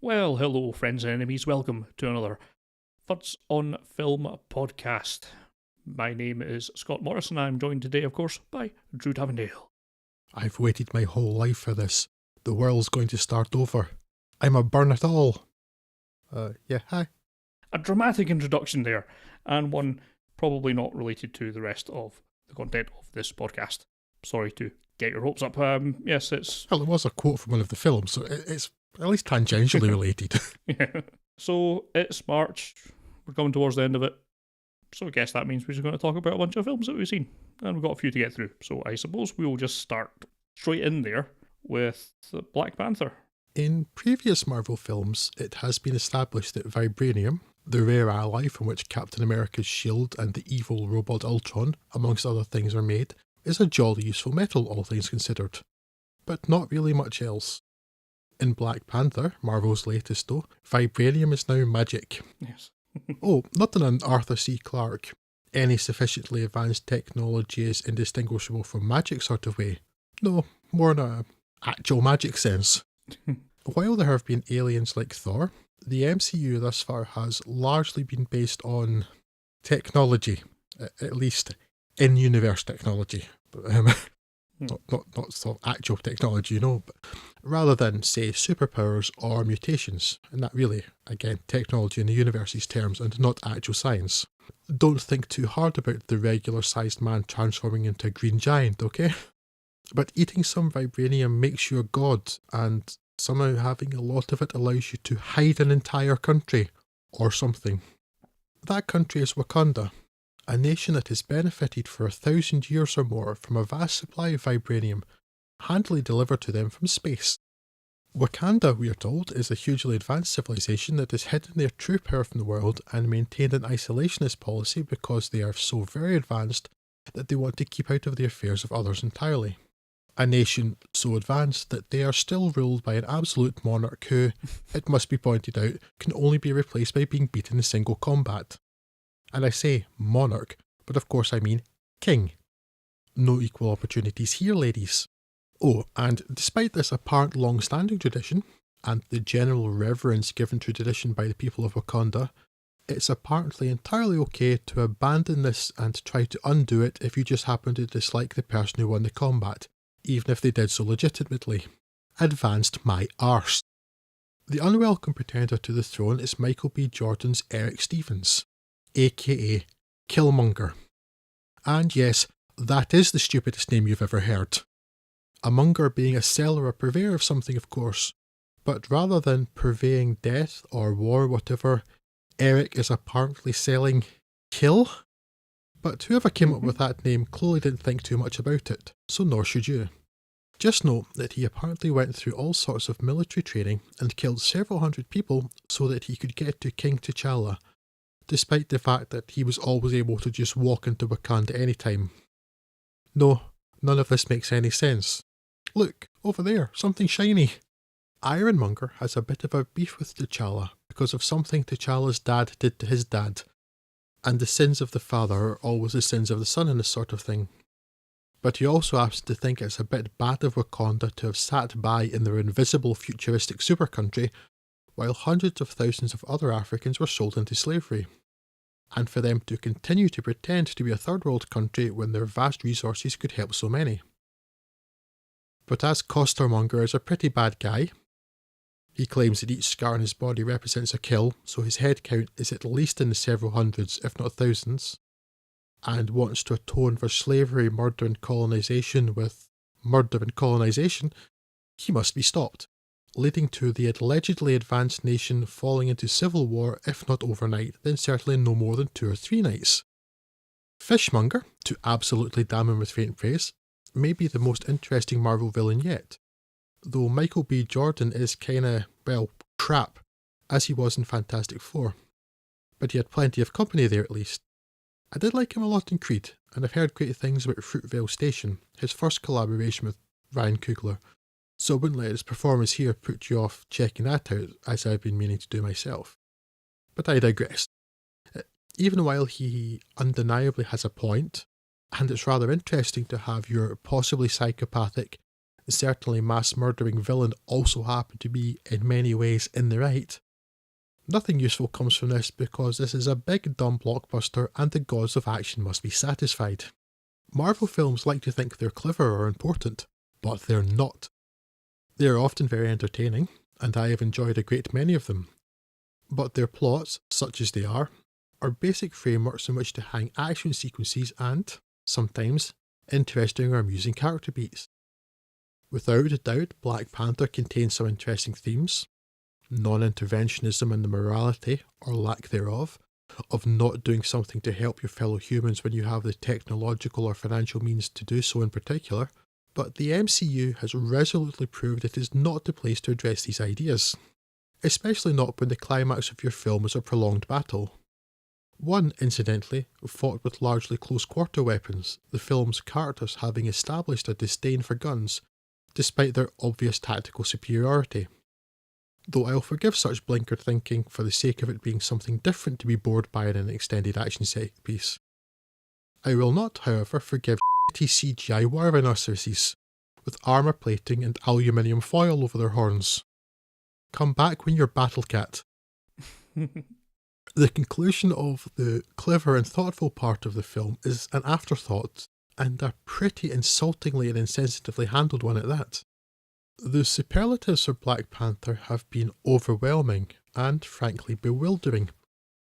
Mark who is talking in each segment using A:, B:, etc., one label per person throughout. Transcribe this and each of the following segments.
A: Well, hello, friends and enemies. Welcome to another Thoughts on Film podcast. My name is Scott Morris, and I'm joined today, of course, by Drew Davendale.
B: I've waited my whole life for this. The world's going to start over. I'm a burn it all. Hi.
A: A dramatic introduction there, and one probably not related to the rest of the content of this podcast. Sorry to get your hopes up. Yes, it's...
B: Well, it was a quote from one of the films, so it's at least tangentially related.
A: Yeah. So, it's March. We're coming towards the end of it. So I guess that means we're just going to talk about a bunch of films that we've seen. And we've got a few to get through. So I suppose we will just start straight in there with Black Panther.
B: In previous Marvel films, it has been established that vibranium, the rare ally from which Captain America's shield and the evil robot Ultron, amongst other things, are made, is a jolly useful metal, all things considered. But not really much else. In Black Panther, Marvel's latest though, vibranium is now magic.
A: Yes.
B: Oh, not in an Arthur C. Clarke, any sufficiently advanced technology is indistinguishable from magic sort of way. No, more in a actual magic sense. While there have been aliens like Thor, the MCU thus far has largely been based on technology, at least in-universe technology. Not sort of actual technology, but rather than, say, superpowers or mutations, and that really, again, technology in the universe's terms and not actual science. Don't think too hard about the regular-sized man transforming into a green giant, okay? But eating some vibranium makes you a god, and somehow having a lot of it allows you to hide an entire country, or something. That country is Wakanda, a nation that has benefited for 1,000 years or more from a vast supply of vibranium, handily delivered to them from space. Wakanda, we are told, is a hugely advanced civilization that has hidden their true power from the world and maintained an isolationist policy because they are so very advanced that they want to keep out of the affairs of others entirely. A nation so advanced that they are still ruled by an absolute monarch who, it must be pointed out, can only be replaced by being beaten in single combat. And I say monarch, but of course I mean king. No equal opportunities here, ladies. Oh, and despite this apparent long-standing tradition, and the general reverence given to tradition by the people of Wakanda, it's apparently entirely okay to abandon this and try to undo it if you just happen to dislike the person who won the combat, even if they did so legitimately. Advanced my arse. The unwelcome pretender to the throne is Michael B. Jordan's Eric Stevens, aka Killmonger. And yes, that is the stupidest name you've ever heard. A monger being a seller or purveyor of something, of course, but rather than purveying death or war or whatever, Eric is apparently selling kill? But whoever came up with that name clearly didn't think too much about it, so nor should you. Just note that he apparently went through all sorts of military training and killed several hundred people so that he could get to King T'Challa, despite the fact that he was always able to just walk into Wakanda any time. No, none of this makes any sense. Look, over there, something shiny. Ironmonger has a bit of a beef with T'Challa because of something T'Challa's dad did to his dad, and the sins of the father are always the sins of the son in this sort of thing. But he also happens to think it's a bit bad of Wakanda to have sat by in their invisible futuristic super country while hundreds of thousands of other Africans were sold into slavery, and for them to continue to pretend to be a third world country when their vast resources could help so many. But as Costermonger is a pretty bad guy, he claims that each scar on his body represents a kill, so his head count is at least in the several hundreds, if not thousands, and wants to atone for slavery, murder and colonisation with murder and colonisation, he must be stopped, leading to the allegedly advanced nation falling into civil war if not overnight, then certainly no more than 2 or 3 nights. Fishmonger, to absolutely damn him with faint praise, may be the most interesting Marvel villain yet, though Michael B. Jordan is kinda, well, crap, as he was in Fantastic Four. But he had plenty of company there at least. I did like him a lot in Creed, and I've heard great things about Fruitvale Station, his first collaboration with Ryan Coogler, so I wouldn't let his performance here put you off checking that out, as I've been meaning to do myself. But I digress. Even while he undeniably has a point, and it's rather interesting to have your possibly psychopathic, certainly mass-murdering villain also happen to be, in many ways, in the right, nothing useful comes from this because this is a big dumb blockbuster and the gods of action must be satisfied. Marvel films like to think they're clever or important, but they're not. They are often very entertaining, and I have enjoyed a great many of them. But their plots, such as they are basic frameworks in which to hang action sequences and, sometimes, interesting or amusing character beats. Without a doubt, Black Panther contains some interesting themes. Non-interventionism and the morality, or lack thereof, of not doing something to help your fellow humans when you have the technological or financial means to do so in particular, but the MCU has resolutely proved it is not the place to address these ideas, especially not when the climax of your film is a prolonged battle. One, incidentally, fought with largely close-quarter weapons, the film's characters having established a disdain for guns, despite their obvious tactical superiority. Though I'll forgive such blinkered thinking for the sake of it being something different to be bored by in an extended action set piece. I will not, however, forgive shitty CGI war rhinoceroses, with armour plating and aluminium foil over their horns. Come back when you're Battle Cat. The conclusion of the clever and thoughtful part of the film is an afterthought, and a pretty insultingly and insensitively handled one at that. The superlatives for Black Panther have been overwhelming and, frankly, bewildering,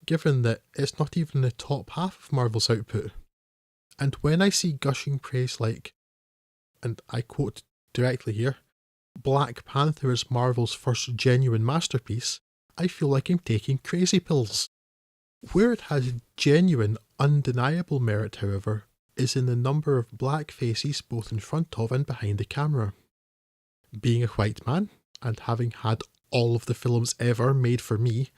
B: given that it's not even the top half of Marvel's output. And when I see gushing praise like, and I quote directly here, Black Panther is Marvel's first genuine masterpiece, I feel like I'm taking crazy pills. Where it has genuine, undeniable merit, however, is in the number of black faces both in front of and behind the camera. Being a white man, and having had all of the films ever made for me,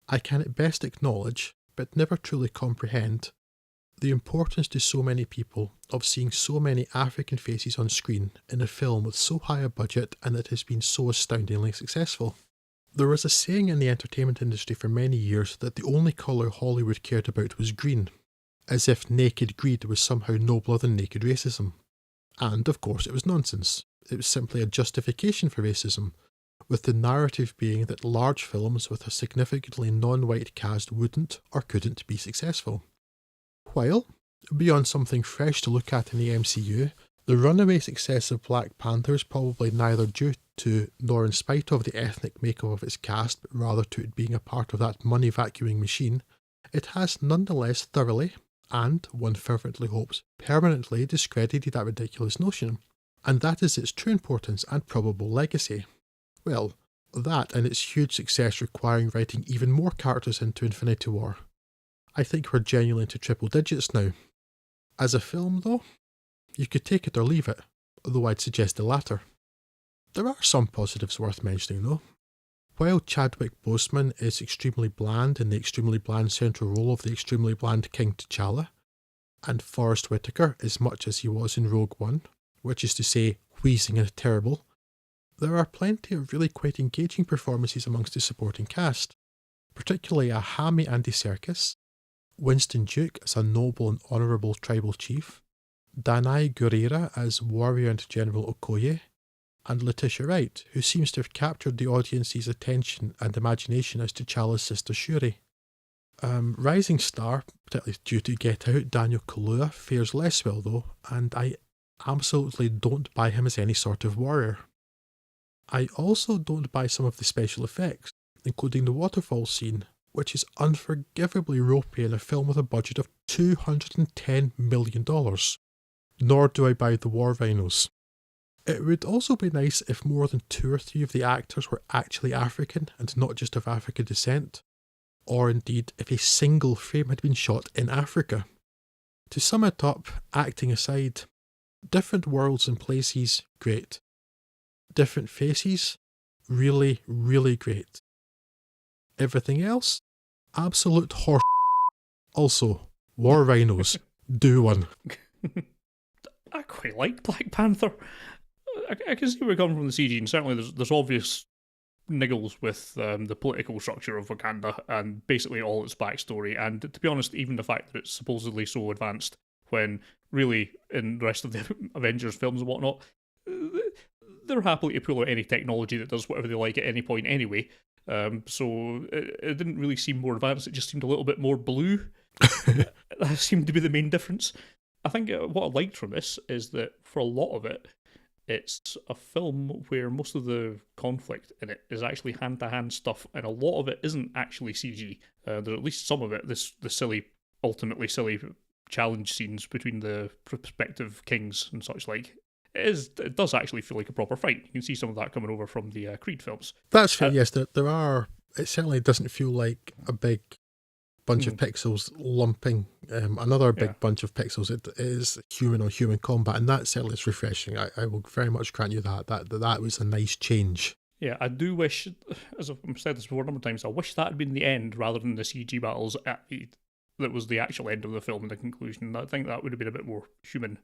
B: I can at best acknowledge, but never truly comprehend, the importance to so many people of seeing so many African faces on screen in a film with so high a budget and that has been so astoundingly successful. There was a saying in the entertainment industry for many years that the only colour Hollywood cared about was green, as if naked greed was somehow nobler than naked racism. And, of course, it was nonsense. It was simply a justification for racism, with the narrative being that large films with a significantly non-white cast wouldn't or couldn't be successful. While, beyond something fresh to look at in the MCU, the runaway success of Black Panther is probably neither due to nor in spite of the ethnic makeup of its cast, but rather to it being a part of that money vacuuming machine, it has nonetheless thoroughly, and, one fervently hopes, permanently discredited that ridiculous notion, and that is its true importance and probable legacy. Well, that and its huge success requiring writing even more characters into Infinity War. I think we're genuinely into triple digits now. As a film, though, you could take it or leave it, although I'd suggest the latter. There are some positives worth mentioning, though. While Chadwick Boseman is extremely bland in the extremely bland central role of the extremely bland King T'Challa, and Forrest Whitaker is much as he was in Rogue One, which is to say, wheezing and terrible, there are plenty of really quite engaging performances amongst the supporting cast, particularly a hammy Andy Serkis, Winston Duke as a noble and honourable tribal chief, Danai Gurira as warrior and General Okoye, and Letitia Wright, who seems to have captured the audience's attention and imagination as T'Challa's sister Shuri. Rising star, particularly due to Get Out, Daniel Kaluuya fares less well though, and I absolutely don't buy him as any sort of warrior. I also don't buy some of the special effects, including the waterfall scene, which is unforgivably ropey in a film with a budget of $210 million. Nor do I buy the war rhinos. It would also be nice if more than 2 or 3 of the actors were actually African and not just of African descent, or indeed if a single frame had been shot in Africa. To sum it up, acting aside, different worlds and places, great. Different faces, really, really great. Everything else, absolute horse. Also, war rhinos, do one.
A: I quite like Black Panther. I can see where we're coming from the CG, and certainly there's obvious niggles with the political structure of Wakanda and basically all its backstory, and to be honest, even the fact that it's supposedly so advanced when really in the rest of the Avengers films and whatnot, they're happy to pull out any technology that does whatever they like at any point anyway. So it didn't really seem more advanced. It just seemed a little bit more blue. That seemed to be the main difference. I think what I liked from this is that for a lot of it, it's a film where most of the conflict in it is actually hand-to-hand stuff, and a lot of it isn't actually CG. There's at least some of it, the ultimately silly challenge scenes between the prospective kings and such like. It does actually feel like a proper fight. You can see some of that coming over from the Creed films.
B: That's fair, yes. There are... It certainly doesn't feel like a big bunch of pixels lumping another big bunch of pixels. It is human-on-human combat, and that certainly is refreshing. I will very much grant you that was a nice change.
A: Yeah, I do wish, as I've said this before a number of times, I wish that had been the end rather than the CG battles that was the actual end of the film and the conclusion. I think that would have been a bit more human,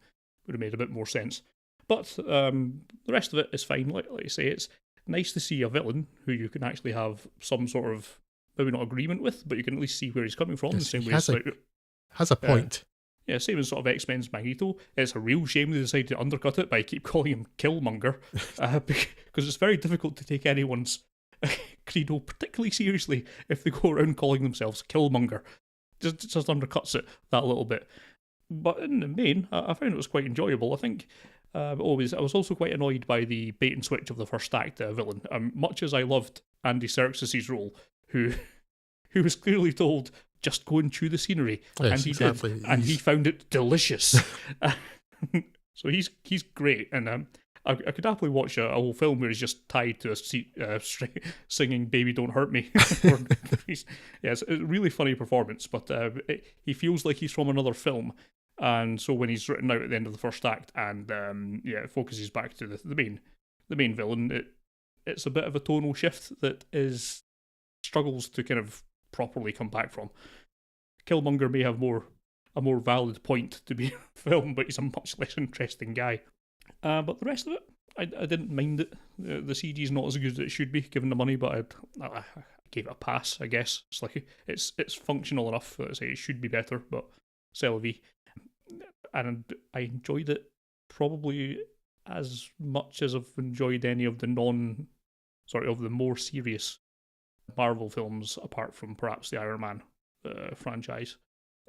A: would have made a bit more sense. But the rest of it is fine. Like I say, it's nice to see a villain who you can actually have some sort of, maybe not agreement with, but you can at least see where he's coming from.
B: Yes,
A: the same
B: he
A: way
B: has a point.
A: Yeah, same as sort of X-Men's Magneto. It's a real shame they decided to undercut it by keep calling him Killmonger, because it's very difficult to take anyone's credo particularly seriously if they go around calling themselves Killmonger. Just undercuts it that little bit. But in the main, I found it was quite enjoyable. I think I was also quite annoyed by the bait and switch of the first act villain. Much as I loved Andy Serkis' role, who was clearly told, just go and chew the scenery.
B: Yes,
A: and he
B: exactly.
A: did. And he found it delicious. So he's great. And I could happily watch a whole film where he's just tied to a seat singing Baby Don't Hurt Me. Yeah, it's a really funny performance, but he feels like he's from another film. And so when he's written out at the end of the first act and it focuses back to the main villain, it's a bit of a tonal shift that struggles to kind of properly come back from. Killmonger may have a more valid point to be a film, but he's a much less interesting guy. But the rest of it, I didn't mind it. The CG is not as good as it should be, given the money, but I gave it a pass, I guess. It's like it's functional enough that I say it should be better, but c'est la vie. And I enjoyed it probably as much as I've enjoyed any of the the more serious Marvel films, apart from perhaps the Iron Man franchise.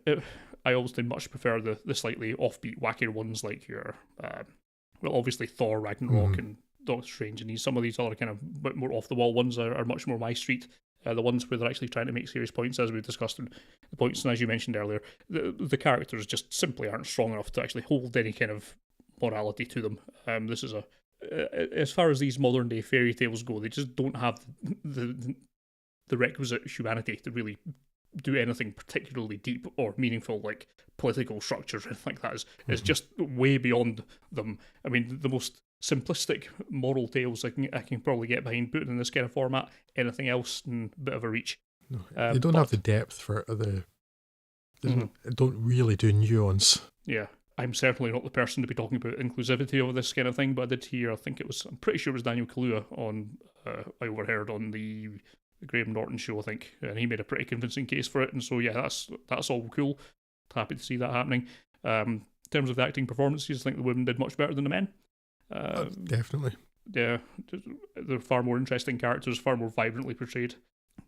A: I obviously much prefer the slightly offbeat, wackier ones like your, obviously Thor, Ragnarok, and Doctor Strange, and some of these other kind of bit more off-the-wall ones are much more my street. The ones where they're actually trying to make serious points, as we discussed, and the points, and as you mentioned earlier, the characters just simply aren't strong enough to actually hold any kind of morality to them. This is as far as these modern day fairy tales go, they just don't have the requisite humanity to really do anything particularly deep or meaningful, like political structures or anything like that. It's just way beyond them. I mean, the most simplistic moral tales I can probably get behind putting in this kind of format. Anything else, a bit of a reach.
B: No, they don't have the depth for they don't really do nuance.
A: Yeah, I'm certainly not the person to be talking about inclusivity of this kind of thing, but I did hear, I'm pretty sure it was Daniel Kaluuya on, I overheard on the Graham Norton show, I think, and he made a pretty convincing case for it, and so yeah, that's all cool. Happy to see that happening. In terms of the acting performances, I think the women did much better than the men.
B: Definitely.
A: Yeah, they're far more interesting characters, far more vibrantly portrayed.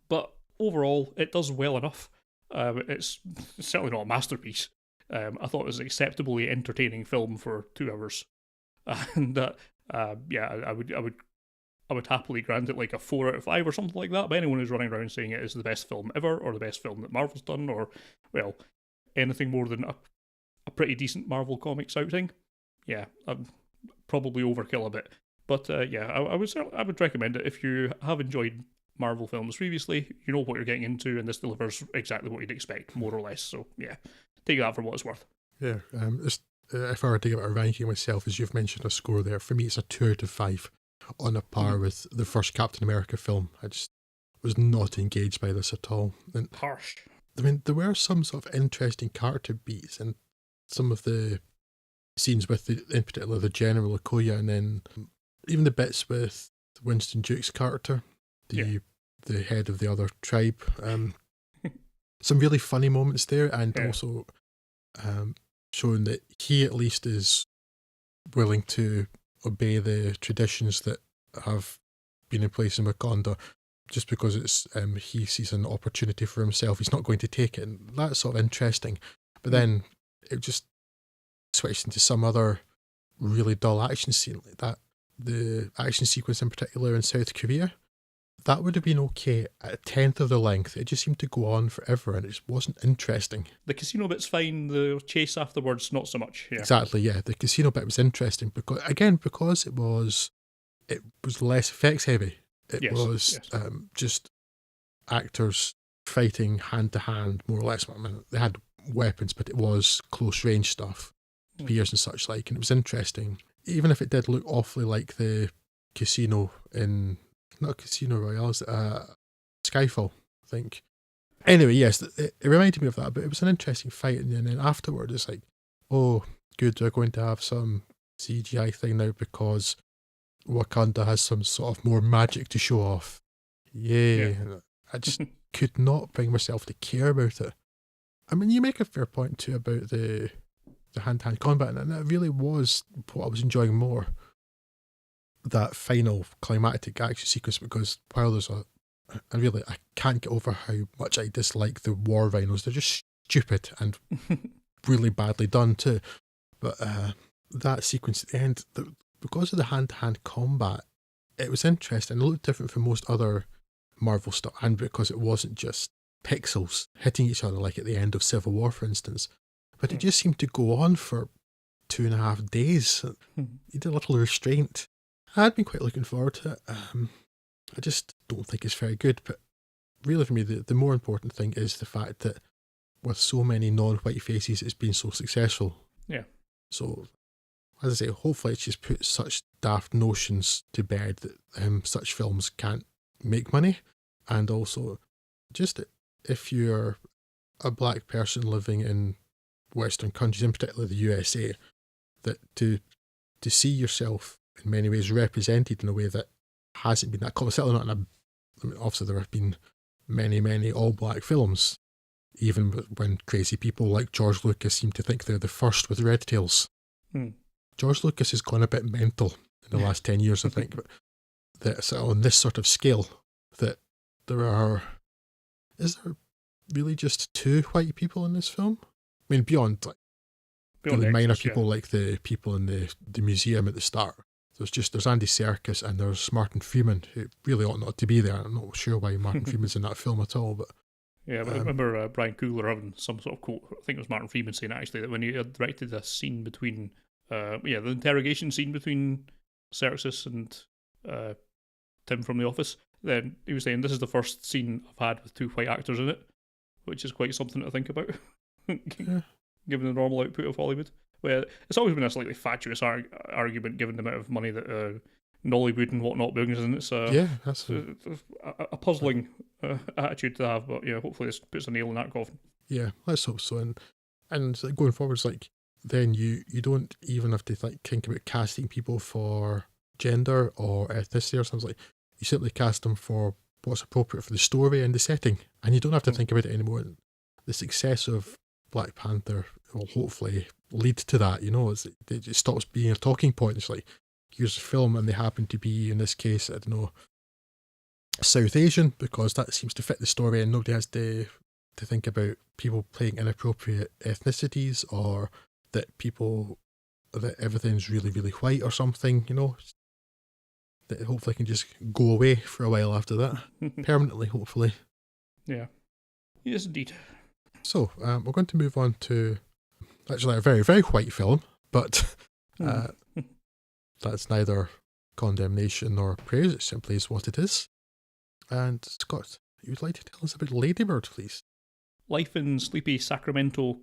A: But overall, it does well enough. It's certainly not a masterpiece. I thought it was an acceptably entertaining film for 2 hours, and I would happily grant it like a 4 out of 5 or something like that. But anyone who's running around saying it is the best film ever, or the best film that Marvel's done, or anything more than a pretty decent Marvel Comics outing, yeah, I'd probably overkill a bit. But I would recommend it if you have enjoyed Marvel films previously. You know what you're getting into, and this delivers exactly what you'd expect, more or less. So yeah, take that for what it's worth.
B: Yeah, if I were to give it a ranking myself, as you've mentioned a score there, for me it's a 2 out of 5, on a par with the first Captain America film. I just was not engaged by this at all. And
A: harsh.
B: I mean, there were some sort of interesting character beats, and some of the scenes with, in particular, the General Okoye, and then even the bits with Winston Duke's character, the head of the other tribe. Some really funny moments there, and also showing that he at least is willing to obey the traditions that have been in place in Wakanda. Just because it's he sees an opportunity for himself, he's not going to take it. And that's sort of interesting. But then it just switched into some other really dull action scene like that. The action sequence in particular in South Korea, that would have been okay at a tenth of the length. It just seemed to go on forever and it just wasn't interesting.
A: The casino bit's fine, the chase afterwards, not so much. Yeah.
B: Exactly, yeah. The casino bit was interesting because it was less effects heavy. It was just actors fighting hand to hand, more or less. I mean, they had weapons, but it was close range stuff, spears and such like, and it was interesting. Even if it did look awfully like the casino in, not Casino Royale, Skyfall, I think. Anyway, yes, it reminded me of that, but it was an interesting fight, and then afterward it's like, oh, good, we're going to have some CGI thing now because Wakanda has some sort of more magic to show off. Yay. Yeah. I just could not bring myself to care about it. I mean, you make a fair point too about the hand-to-hand combat, and that really was what I was enjoying more. That final climactic action sequence, because while there's I can't get over how much I dislike the war rhinos. They're just stupid and really badly done too. But that sequence at the end, because of the hand-to-hand combat, it was interesting. It looked different from most other Marvel stuff, and because it wasn't just pixels hitting each other like at the end of Civil War, for instance. But it just seemed to go on for 2.5 days. You did a little restraint. I'd been quite looking forward to it. I just don't think it's very good. But really for me, the more important thing is the fact that with so many non-white faces, it's been so successful.
A: Yeah.
B: So, as I say, hopefully it's just put such daft notions to bed that such films can't make money. And also, just if you're a black person living in Western countries, in particular the USA, that to see yourself in many ways represented in a way that hasn't been that common. Certainly not in obviously there have been many all-black films, even when crazy people like George Lucas seem to think they're the first with Red Tails. George Lucas has gone a bit mental in the last 10 years, I think, but that on this sort of scale, that is there really just 2 white people in this film? I mean, beyond really minor people like the people in the museum at the start. There's Andy Serkis and there's Martin Freeman, who really ought not to be there. I'm not sure why Martin Freeman's in that film at all, but
A: yeah, but I remember Brian Coogler having some sort of quote, I think it was Martin Freeman saying actually, that when he had directed a scene between, the interrogation scene between Serkis and Tim from The Office, then he was saying, this is the first scene I've had with 2 white actors in it, which is quite something to think about, given the normal output of Hollywood. Well, it's always been a slightly fatuous argument, given the amount of money that Nollywood and whatnot brings, and it's that's a puzzling attitude to have. But yeah, hopefully this puts a nail in that coffin. Yeah,
B: let's hope so. And going forwards, then you don't even have to think about casting people for gender or ethnicity or something. You simply cast them for what's appropriate for the story and the setting, and you don't have to think about it anymore. The success of Black Panther will hopefully lead to that, it stops being a talking point. It's like, here's a film and they happen to be, in this case, I don't know, South Asian, because that seems to fit the story and nobody has to think about people playing inappropriate ethnicities or that everything's really, really white or something, that hopefully can just go away for a while after that, permanently, hopefully.
A: Yeah. Yes, indeed.
B: So, we're going to move on to actually a very, very white film, but that's neither condemnation nor praise, it simply is what it is. And Scott, you'd like to tell us about Lady Bird, please?
A: Life in sleepy Sacramento,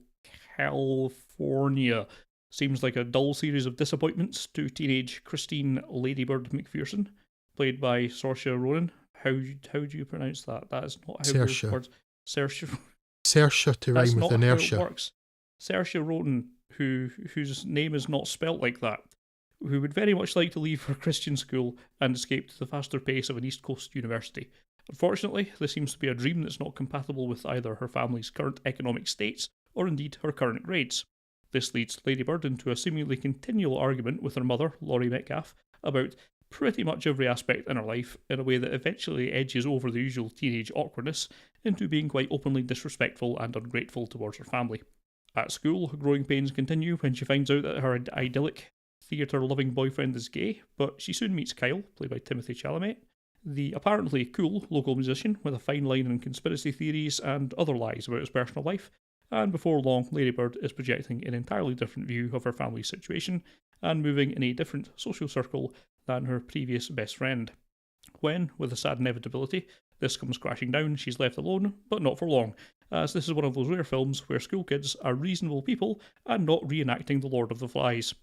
A: California seems like a dull series of disappointments to teenage Christine Ladybird McPherson, played by Saoirse Ronan. How do you pronounce that? That is not how the words.
B: Saoirse to rhyme with inertia.
A: How it works. Saoirse Ronan, whose name is not spelt like that, who would very much like to leave her Christian school and escape to the faster pace of an East Coast university. Unfortunately, this seems to be a dream that's not compatible with either her family's current economic states or indeed her current grades. This leads Ladybird into a seemingly continual argument with her mother, Laurie Metcalf, about pretty much every aspect in her life in a way that eventually edges over the usual teenage awkwardness into being quite openly disrespectful and ungrateful towards her family. At school, growing pains continue when she finds out that her idyllic, theatre-loving boyfriend is gay, but she soon meets Kyle, played by Timothée Chalamet, the apparently cool local musician with a fine line in conspiracy theories and other lies about his personal life, and before long, Ladybird is projecting an entirely different view of her family's situation and moving in a different social circle than her previous best friend. When, with a sad inevitability, this comes crashing down, she's left alone, but not for long, as this is one of those rare films where school kids are reasonable people and not reenacting The Lord of the Flies.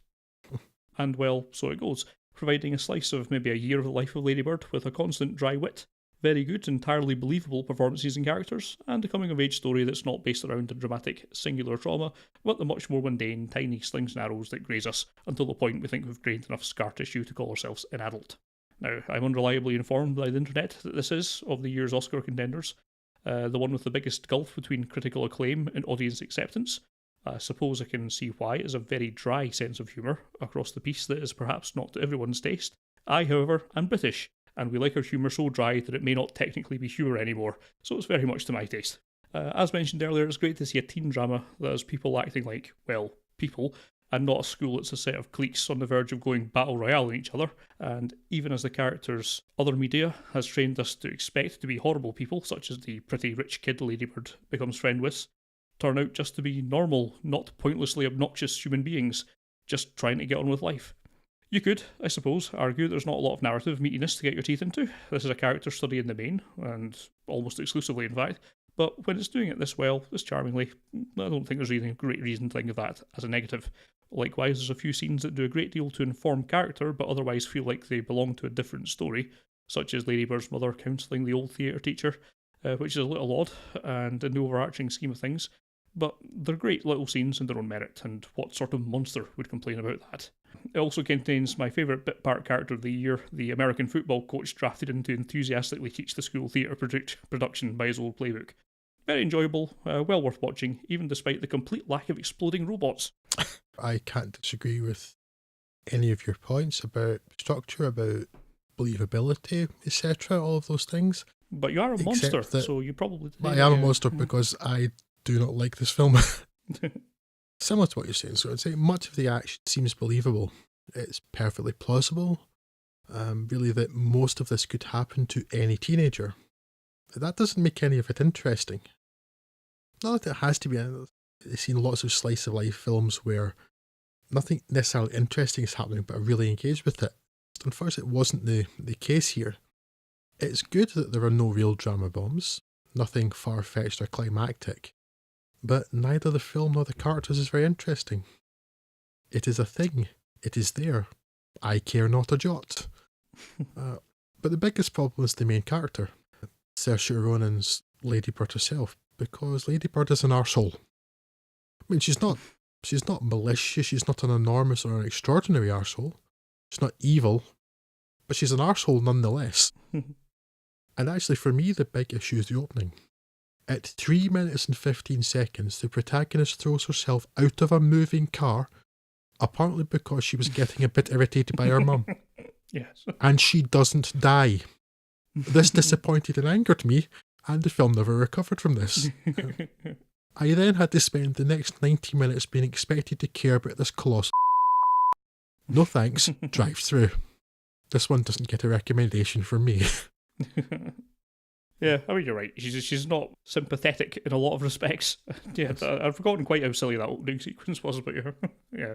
A: And well, so it goes, providing a slice of maybe a year of the life of Ladybird with a constant dry wit, very good, entirely believable performances and characters, and a coming-of-age story that's not based around a dramatic, singular trauma, but the much more mundane, tiny slings and arrows that graze us until the point we think we've gained enough scar tissue to call ourselves an adult. Now, I'm unreliably informed by the internet that this is, of the year's Oscar contenders, the one with the biggest gulf between critical acclaim and audience acceptance. I suppose I can see why it is a very dry sense of humour across the piece that is perhaps not to everyone's taste. I, however, am British, and we like our humour so dry that it may not technically be humour anymore, so it's very much to my taste. As mentioned earlier, it's great to see a teen drama that has people acting like, well, people, and not a school that's a set of cliques on the verge of going battle royale on each other, and even as the characters' other media has trained us to expect to be horrible people, such as the pretty rich kid Ladybird becomes friend with, turn out just to be normal, not pointlessly obnoxious human beings, just trying to get on with life. You could, I suppose, argue there's not a lot of narrative meatiness to get your teeth into. This is a character study in the main, and almost exclusively in fact, but when it's doing it this well, this charmingly, I don't think there's really a great reason to think of that as a negative. Likewise, there's a few scenes that do a great deal to inform character, but otherwise feel like they belong to a different story, such as Ladybird's mother counselling the old theatre teacher, which is a little odd, and in the overarching scheme of things, but they're great little scenes in their own merit, and what sort of monster would complain about that? It also contains my favourite bit part character of the year, the American football coach drafted in to enthusiastically teach the school theatre production by his old playbook. Very enjoyable, well worth watching, even despite the complete lack of exploding robots.
B: I can't disagree with any of your points about structure, about believability, etc., all of those things.
A: But you are a monster, so you probably...
B: I am a monster because I do not like this film. Similar to what you're saying, so I'd say much of the action seems believable. It's perfectly plausible. Really, that most of this could happen to any teenager. That doesn't make any of it interesting. Not that it has to be. I've seen lots of slice of life films where nothing necessarily interesting is happening, but I really engaged with it. Unfortunately, it wasn't the case here. It's good that there are no real drama bombs, nothing far-fetched or climactic. But neither the film nor the characters is very interesting. It is a thing. It is there. I care not a jot. But the biggest problem is the main character, Saoirse Ronan's Ladybird herself, because Ladybird is an arsehole. I mean, she's not malicious, she's not an enormous or an extraordinary arsehole. She's not evil, but she's an arsehole nonetheless. And actually, for me, the big issue is the opening. At 3 minutes and 15 seconds, the protagonist throws herself out of a moving car, apparently because she was getting a bit irritated by her mum.
A: Yes.
B: And she doesn't die. This disappointed and angered me, and the film never recovered from this. I then had to spend the next 90 minutes being expected to care about this colossal. No thanks, drive through. This one doesn't get a recommendation from me.
A: Yeah, I mean, you're right. She's not sympathetic in a lot of respects. Yeah, I've forgotten quite how silly that opening sequence was, but yeah.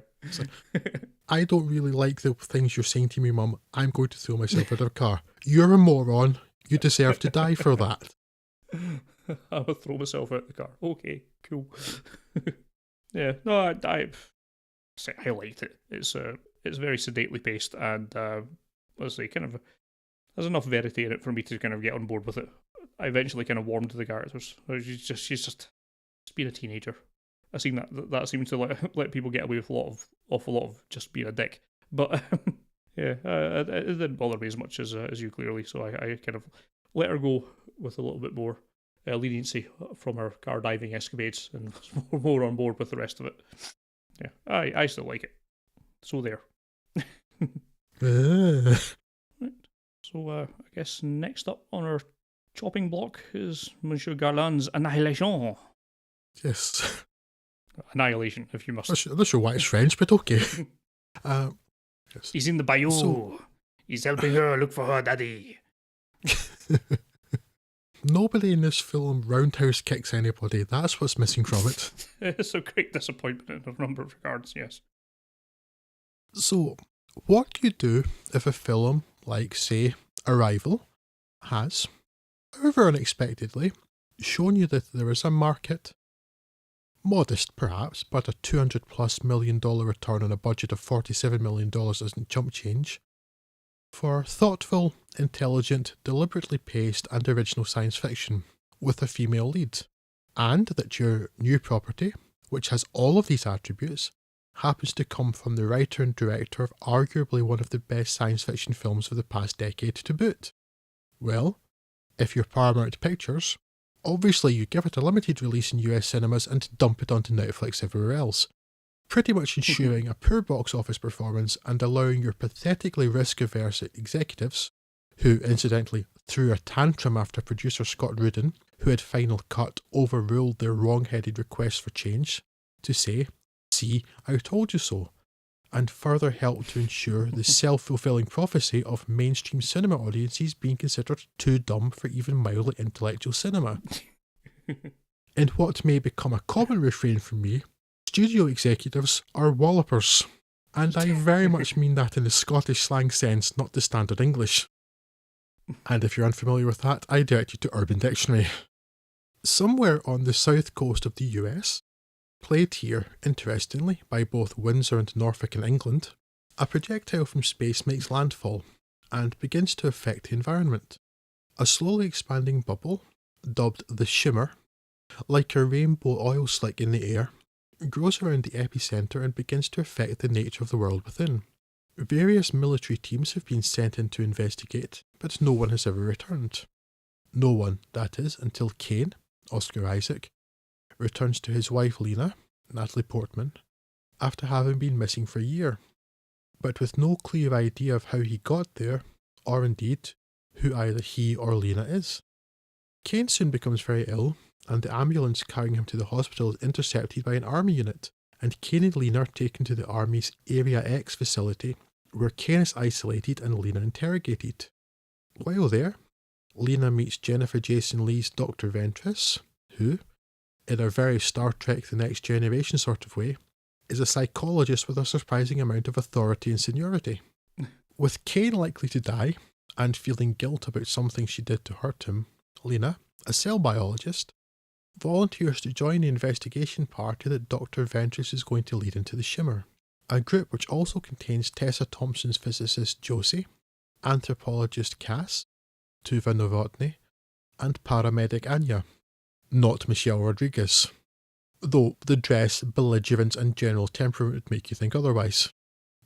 B: I don't really like the things you're saying to me, Mum. I'm going to throw myself out of a car. You're a moron. You deserve to die for that.
A: I will throw myself out of the car. Okay, cool. Yeah, no, I liked it. It's very sedately paced, and let's say, kind of, there's enough verity in it for me to kind of get on board with it. I eventually kind of warmed to the characters. She's just being a teenager. I seen that seems to let people get away with awful lot of just being a dick. But yeah, it didn't bother me as much as you clearly. So I kind of let her go with a little bit more leniency from her car diving escapades, and was more on board with the rest of it. Yeah, I still like it. So there. Right. So I guess next up on our chopping block is Monsieur Garland's Annihilation.
B: Yes.
A: Annihilation, if you must.
B: I'm not sure why it's French, but okay. Yes.
A: He's in the bayou.
B: So-
A: He's helping her look for her daddy.
B: Nobody in this film roundhouse kicks anybody. That's what's missing from it.
A: It's a great disappointment in a number of regards, yes.
B: So, what do you do if a film like, say, Arrival has, however unexpectedly, shown you that there is a market, modest perhaps, but a $200+ million return on a budget of $47 million isn't chump change, for thoughtful, intelligent, deliberately paced and original science fiction with a female lead, and that your new property, which has all of these attributes, happens to come from the writer and director of arguably one of the best science fiction films of the past decade to boot. Well, if you're Paramount Pictures, obviously you give it a limited release in US cinemas and dump it onto Netflix everywhere else, pretty much ensuring a poor box office performance and allowing your pathetically risk-averse executives, who incidentally threw a tantrum after producer Scott Rudin, who had Final Cut overruled their wrong-headed request for change, to say, "See, I told you so," and further help to ensure the self-fulfilling prophecy of mainstream cinema audiences being considered too dumb for even mildly intellectual cinema. In what may become a common refrain from me, studio executives are wallopers, and I very much mean that in the Scottish slang sense, not the standard English. And if you're unfamiliar with that, I direct you to Urban Dictionary. Somewhere on the south coast of the US, played here, interestingly, by both Windsor and Norfolk in England, a projectile from space makes landfall and begins to affect the environment. A slowly expanding bubble, dubbed the Shimmer, like a rainbow oil slick in the air, grows around the epicentre and begins to affect the nature of the world within. Various military teams have been sent in to investigate, but no one has ever returned. No one, that is, until Kane, Oscar Isaac, returns to his wife Lena, Natalie Portman, after having been missing for a year, but with no clear idea of how he got there, or indeed, who either he or Lena is. Kane soon becomes very ill, and the ambulance carrying him to the hospital is intercepted by an army unit, and Kane and Lena are taken to the army's Area X facility, where Kane is isolated and Lena interrogated. While there, Lena meets Jennifer Jason Leigh's Dr. Ventress, who, in a very Star Trek The Next Generation sort of way, is a psychologist with a surprising amount of authority and seniority. With Kane likely to die, and feeling guilt about something she did to hurt him, Lena, a cell biologist, volunteers to join the investigation party that Dr. Ventress is going to lead into the Shimmer, a group which also contains Tessa Thompson's physicist Josie, anthropologist Cass, Tuva Novotny, and paramedic Anya, not Michelle Rodriguez, though the dress, belligerence and general temperament would make you think otherwise.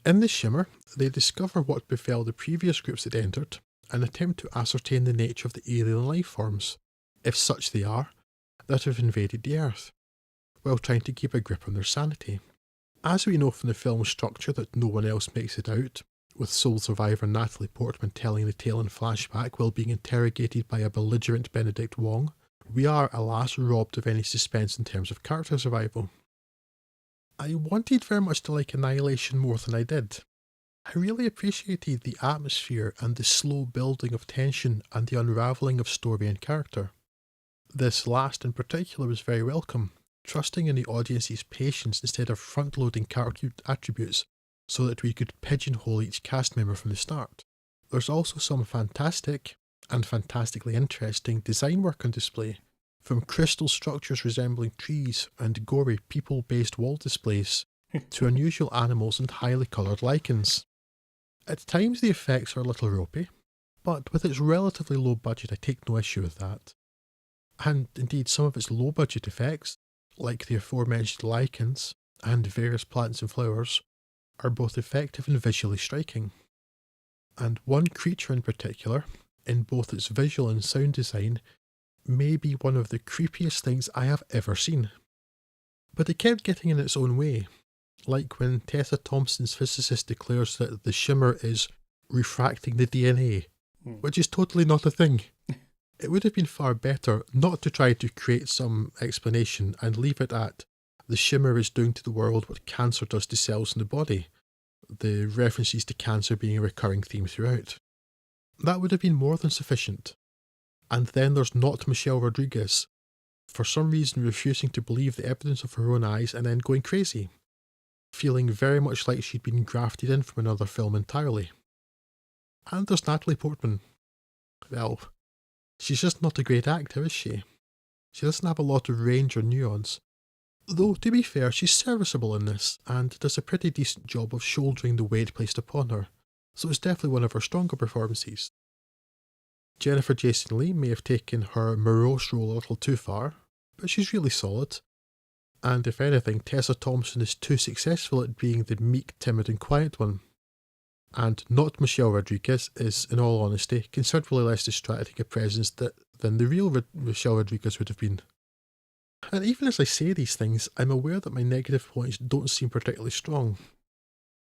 B: In the Shimmer, they discover what befell the previous groups that entered and attempt to ascertain the nature of the alien life forms, if such they are, that have invaded the Earth, while trying to keep a grip on their sanity. As we know from the film's structure that no one else makes it out, with sole survivor Natalie Portman telling the tale in flashback while being interrogated by a belligerent Benedict Wong, we are, alas, robbed of any suspense in terms of character survival. I wanted very much to like Annihilation more than I did. I really appreciated the atmosphere and the slow building of tension and the unravelling of story and character. This last in particular was very welcome, trusting in the audience's patience instead of front-loading character attributes so that we could pigeonhole each cast member from the start. There's also some fantastic, and fantastically interesting, design work on display, from crystal structures resembling trees and gory people-based wall displays, to unusual animals and highly coloured lichens. At times the effects are a little ropey, but with its relatively low budget I take no issue with that. And indeed some of its low budget effects, like the aforementioned lichens and various plants and flowers, are both effective and visually striking. And one creature in particular, in both its visual and sound design, may be one of the creepiest things I have ever seen. But it kept getting in its own way, Like when Tessa Thompson's physicist declares that the shimmer is refracting the DNA, which is totally not a thing. It would have been far better not to try to create some explanation and leave it at the shimmer is doing to the world what cancer does to cells in the body, the references to cancer being a recurring theme throughout. That would have been more than sufficient. And then there's not Michelle Rodriguez, for some reason refusing to believe the evidence of her own eyes and then going crazy, feeling very much like she'd been grafted in from another film entirely. And there's Natalie Portman. Well, she's just not a great actor, is she? She doesn't have a lot of range or nuance. Though, to be fair, she's serviceable in this, and does a pretty decent job of shouldering the weight placed upon her, so it's definitely one of her stronger performances. Jennifer Jason Leigh may have taken her morose role a little too far, but she's really solid. And if anything, Tessa Thompson is too successful at being the meek, timid and quiet one. And not Michelle Rodriguez is, in all honesty, considerably less distracting a presence than the real Michelle Rodriguez would have been. And even as I say these things, I'm aware that my negative points don't seem particularly strong.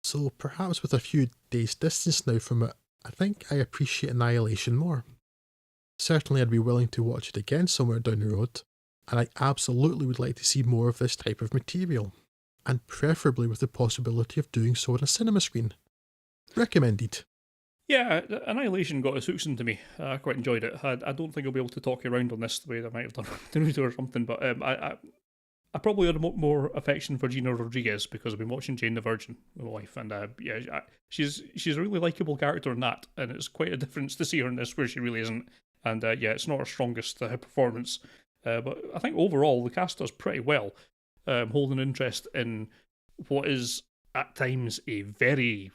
B: So perhaps with a few days' distance now from it, I think I appreciate Annihilation more. Certainly I'd be willing to watch it again somewhere down the road, and I absolutely would like to see more of this type of material, and preferably with the possibility of doing so on a cinema screen. Recommended.
A: Yeah, Annihilation got its hooks into me. I quite enjoyed it. I don't think I'll be able to talk you around on this the way that I might have done Naruto or something, but I probably had more affection for Gina Rodriguez because I've been watching Jane the Virgin with my wife, and she's a really likeable character in that, and it's quite a difference to see her in this where she really isn't. And it's not her strongest performance, but I think overall the cast does pretty well, holding interest in what is at times a very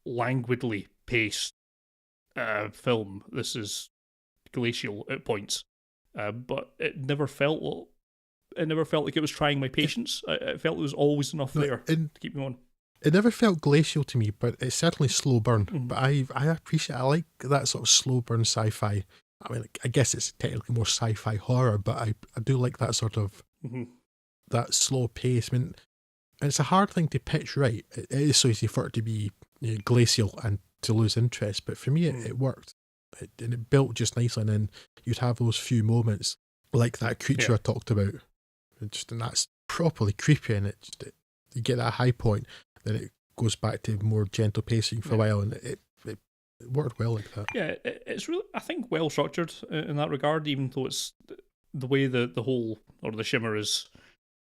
A: languidly paced film. This is glacial at points, but it never felt like it was trying my patience. It felt it was always enough there to keep me on.
B: It never felt glacial to me, but it's certainly slow burn. Mm-hmm. But I like that sort of slow burn sci-fi. I mean, I guess it's technically more sci-fi horror, but I do like that sort of that slow pace. I mean, it's a hard thing to pitch right. It is so easy for it to be glacial and to lose interest, but for me it worked. And it built just nicely, and then you'd have those few moments like that creature I talked about. And that's properly creepy, and you get that high point, then it goes back to more gentle pacing for a while, and it worked well like that.
A: Yeah, it's really, I think, well structured in that regard, even though it's the way the whole, or the shimmer is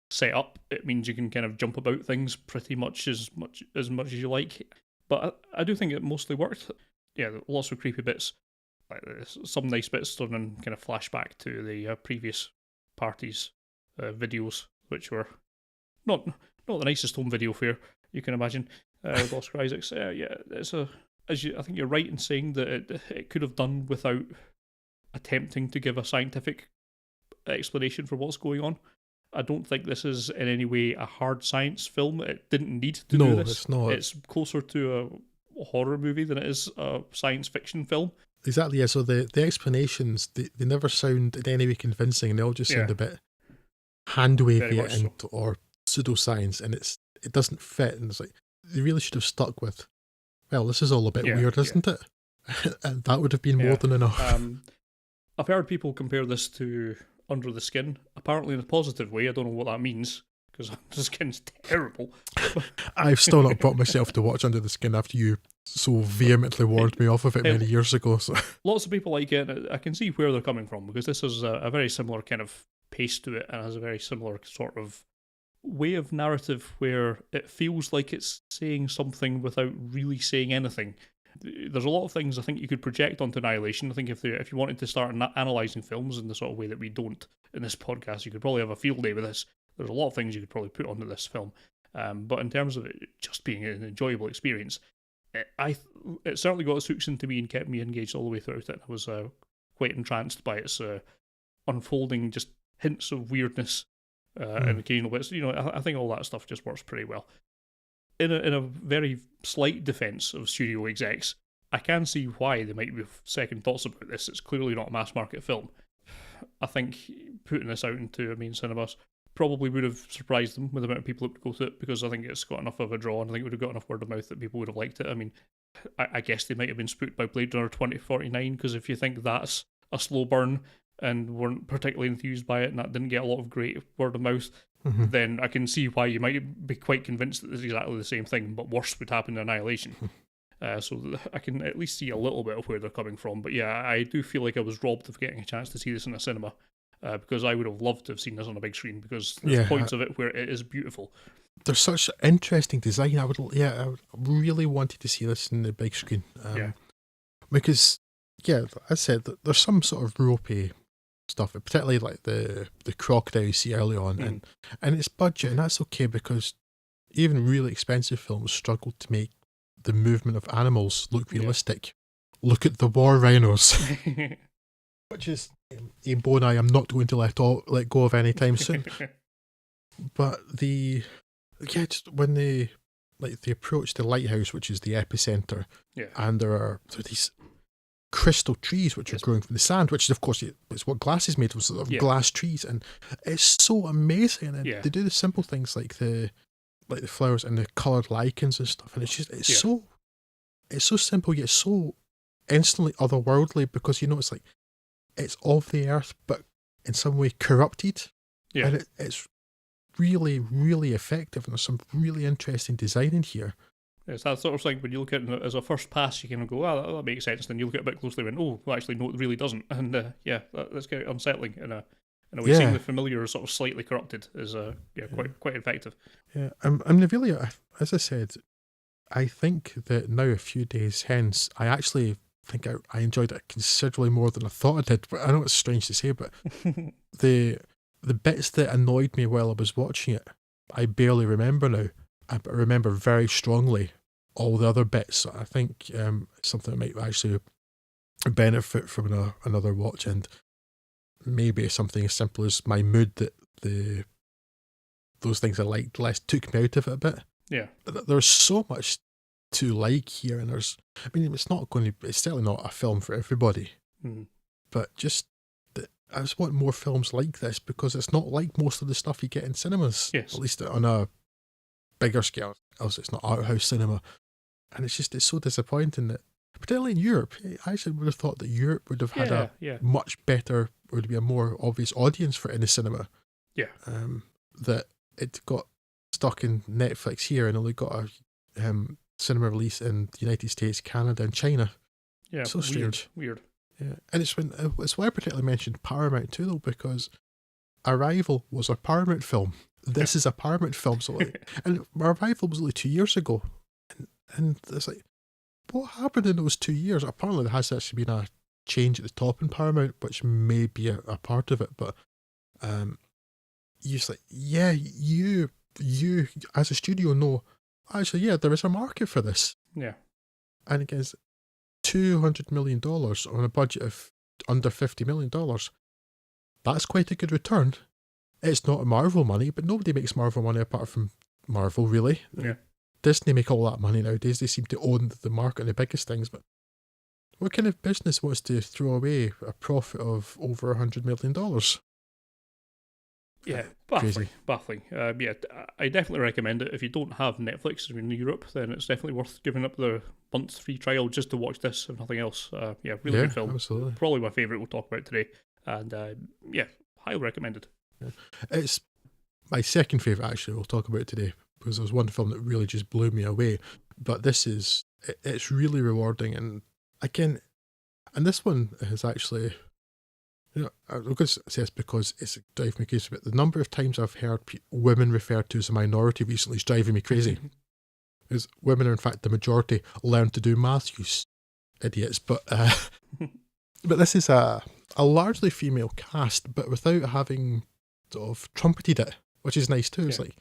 A: set up, it means you can kind of jump about things pretty much as much as you like. But I do think it mostly worked. Yeah, lots of creepy bits, like some nice bits done in kind of flashback to the previous parties' videos, which were not the nicest home video fare you can imagine with Oscar Isaacs. I think you're right in saying that it could have done without attempting to give a scientific explanation for what's going on. I don't think this is in any way a hard science film. It didn't need to do this.
B: No, it's not.
A: It's closer to a horror movie than it is a science fiction film.
B: Exactly, yeah. So the explanations, they never sound in any way convincing, and they all just sound a bit hand-wavy or pseudoscience, and it doesn't fit. And it's like, they really should have stuck with, well, this is all a bit weird, isn't it? And that would have been more than enough.
A: I've heard people compare this to Under the Skin, apparently in a positive way. I don't know what that means, because Under the Skin's terrible.
B: I've still not brought myself to watch Under the Skin after you so vehemently warned me off of it many years ago. So.
A: Lots of people like it. I can see where they're coming from, because this is a very similar kind of pace to it, and has a very similar sort of way of narrative where it feels like it's saying something without really saying anything. There's a lot of things I think you could project onto Annihilation. I think if you wanted to start analysing films in the sort of way that we don't in this podcast, you could probably have a field day with this. There's a lot of things you could probably put onto this film. But in terms of it just being an enjoyable experience, it certainly got its hooks into me and kept me engaged all the way throughout it. I was quite entranced by its unfolding just hints of weirdness and occasional bits. I think all that stuff just works pretty well. In a very slight defence of studio execs, I can see why they might have second thoughts about this. It's clearly not a mass market film. I think putting this out into main cinemas probably would have surprised them with the amount of people that would go to it, because I think it's got enough of a draw, and I think it would have got enough word of mouth that people would have liked it. I mean, I guess they might have been spooked by Blade Runner 2049, because if you think that's a slow burn and weren't particularly enthused by it and that didn't get a lot of great word of mouth, then I can see why you might be quite convinced that it's exactly the same thing, but worse would happen in Annihilation. So I can at least see a little bit of where they're coming from. But yeah, I do feel like I was robbed of getting a chance to see this in a cinema, because I would have loved to have seen this on a big screen, because there's points of it where it is beautiful.
B: There's such interesting design. I would really wanted to see this in the big screen. Because, as I said, there's some sort of ropey stuff, particularly like the crocodile you see early on, and it's budget, and that's okay, because even really expensive films struggle to make the movement of animals look realistic. Look at the war rhinos, which is a bone I am not going to let go of anytime soon. But just when they approach the lighthouse, which is the epicenter, and there are these crystal trees which are growing from the sand, which is, of course, it's what glass is made of, sort of glass trees, and it's so amazing. And they do the simple things like the flowers and the coloured lichens and stuff, and it's so simple yet so instantly otherworldly, because it's like it's of the earth but in some way corrupted, and it's really, really effective, and there's some really interesting design in here.
A: It's that sort of thing when you look at it as a first pass, you kind of go, that makes sense. Then you look at it a bit closely and actually, no, it really doesn't. And that's kind of unsettling in a way. Seeing the familiar sort of slightly corrupted is quite effective. Yeah,
B: I'm really, as I said, I think that now, a few days hence, I actually think I enjoyed it considerably more than I thought I did. But I know it's strange to say, but the bits that annoyed me while I was watching it, I barely remember now. I remember very strongly all the other bits. So I think it's something that might actually benefit from another watch, and maybe something as simple as my mood that those things I liked less took me out of it a bit.
A: Yeah.
B: There's so much to like here, and it's certainly not a film for everybody. But just I just want more films like this, because it's not like most of the stuff you get in cinemas.
A: Yes.
B: At least on a bigger scale, else it's not art house cinema. And it's so disappointing that, particularly in Europe, I actually would have thought that Europe would have had a much better, would be a more obvious audience for it in the cinema.
A: Yeah.
B: That it got stuck in Netflix here and only got a cinema release in the United States, Canada, and China.
A: Yeah,
B: so strange.
A: Weird.
B: Yeah, and it's why I particularly mentioned Paramount too, though, because Arrival was a Paramount film. This is a Paramount film, so and Arrival was only 2 years ago, and it's like, what happened in those 2 years? Apparently, there has actually been a change at the top in Paramount, which may be a part of it, but you as a studio know, actually, there is a market for this.
A: Yeah,
B: and it gets $200 million on a budget of under $50 million. That's quite a good return. It's not Marvel money, but nobody makes Marvel money apart from Marvel, really.
A: Yeah.
B: Disney make all that money nowadays. They seem to own the market and the biggest things, but what kind of business wants to throw away a profit of over $100 million?
A: Yeah, baffling. I definitely recommend it. If you don't have Netflix in Europe, then it's definitely worth giving up the month free trial just to watch this, if nothing else. Really good film.
B: Absolutely.
A: Probably my favourite we'll talk about today. And highly recommended.
B: Yeah. It's my second favourite, actually, we'll talk about today, because there's one film that really just blew me away. But it's really rewarding. And again, and this one is actually, I'm going to say this because it's driving me crazy, but the number of times I've heard women referred to as a minority recently is driving me crazy. Because women are, in fact, the majority. Learn to do math, you idiots. But but this is a largely female cast, but without having sort of trumpeted it, which is nice too. It's like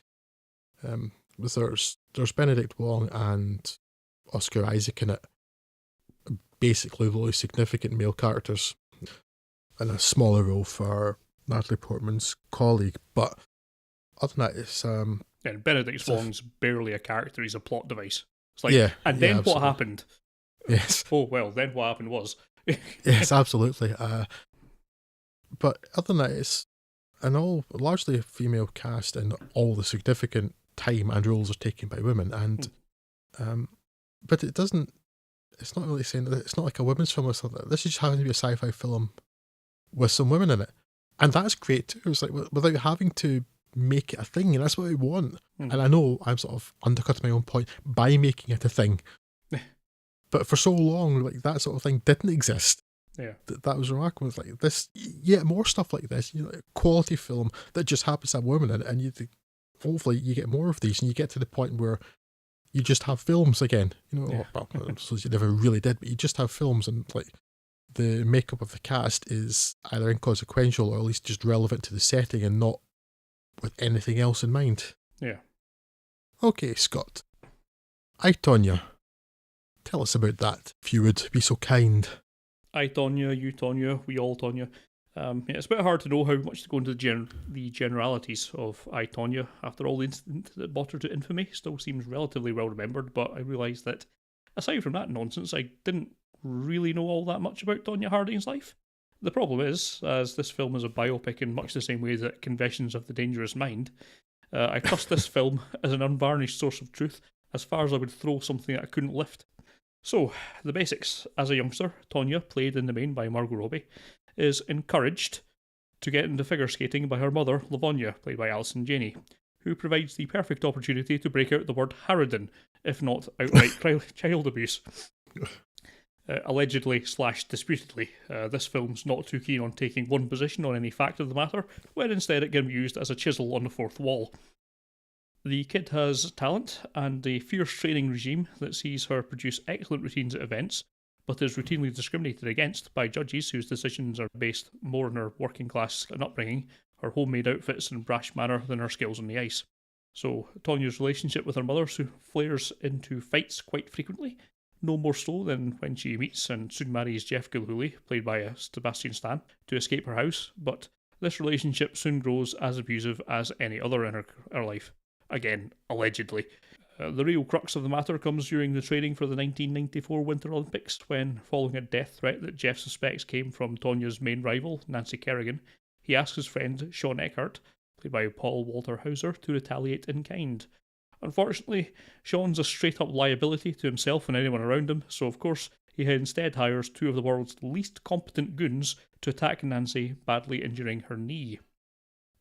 B: there's Benedict Wong and Oscar Isaac in it, basically the most significant male characters, and a smaller role for Natalie Portman's colleague. But other than that, it's
A: and Benedict Wong's barely a character; he's a plot device. It's like, and then what happened?
B: Yes.
A: Oh well, then what happened was.
B: Yes, absolutely. But other than that, an all largely female cast, and all the significant time and roles are taken by women. And but it doesn't. It's not really saying that it's not like a women's film or something. This just happens to be a sci-fi film with some women in it, and that's great too. It's like without having to make it a thing, and that's what we want. And I know I'm sort of undercutting my own point by making it a thing, but for so long, like that sort of thing didn't exist.
A: Yeah,
B: That was remarkable. It's like this, yet more stuff like this. You know, quality film that just happens to have women in it, and hopefully you get more of these, and you get to the point where you just have films again. You know, well, so you never really did, but you just have films, and like the makeup of the cast is either inconsequential or at least just relevant to the setting and not with anything else in mind.
A: Yeah.
B: Okay, Scott. I, Tonya. Tell us about that, if you would be so kind.
A: I, Tonya, you, Tonya, we all, Tonya. It's a bit hard to know how much to go into the generalities of I, Tonya. After all, the incident that brought her to infamy still seems relatively well remembered, but I realised that, aside from that nonsense, I didn't really know all that much about Tonya Harding's life. The problem is, as this film is a biopic in much the same way that Confessions of the Dangerous Mind, I trust this film as an unvarnished source of truth as far as I would throw something that I couldn't lift. So, the basics. As a youngster, Tonya, played in the main by Margot Robbie, is encouraged to get into figure skating by her mother, Lavonia, played by Alison Janney, who provides the perfect opportunity to break out the word harridan, if not outright child abuse. Allegedly / disputedly, this film's not too keen on taking one position on any fact of the matter, where instead it can be used as a chisel on the fourth wall. The kid has talent and a fierce training regime that sees her produce excellent routines at events, but is routinely discriminated against by judges whose decisions are based more on her working class upbringing, her homemade outfits and brash manner than her skills on the ice. So, Tonya's relationship with her mother flares into fights quite frequently, no more so than when she meets and soon marries Jeff Gilhooly, played by Sebastian Stan, to escape her house, but this relationship soon grows as abusive as any other in her life. Again, allegedly. The real crux of the matter comes during the training for the 1994 Winter Olympics, when, following a death threat that Jeff suspects came from Tonya's main rival, Nancy Kerrigan, he asks his friend Sean Eckhart, played by Paul Walter Hauser, to retaliate in kind. Unfortunately, Sean's a straight-up liability to himself and anyone around him, so of course he instead hires two of the world's least competent goons to attack Nancy, badly injuring her knee.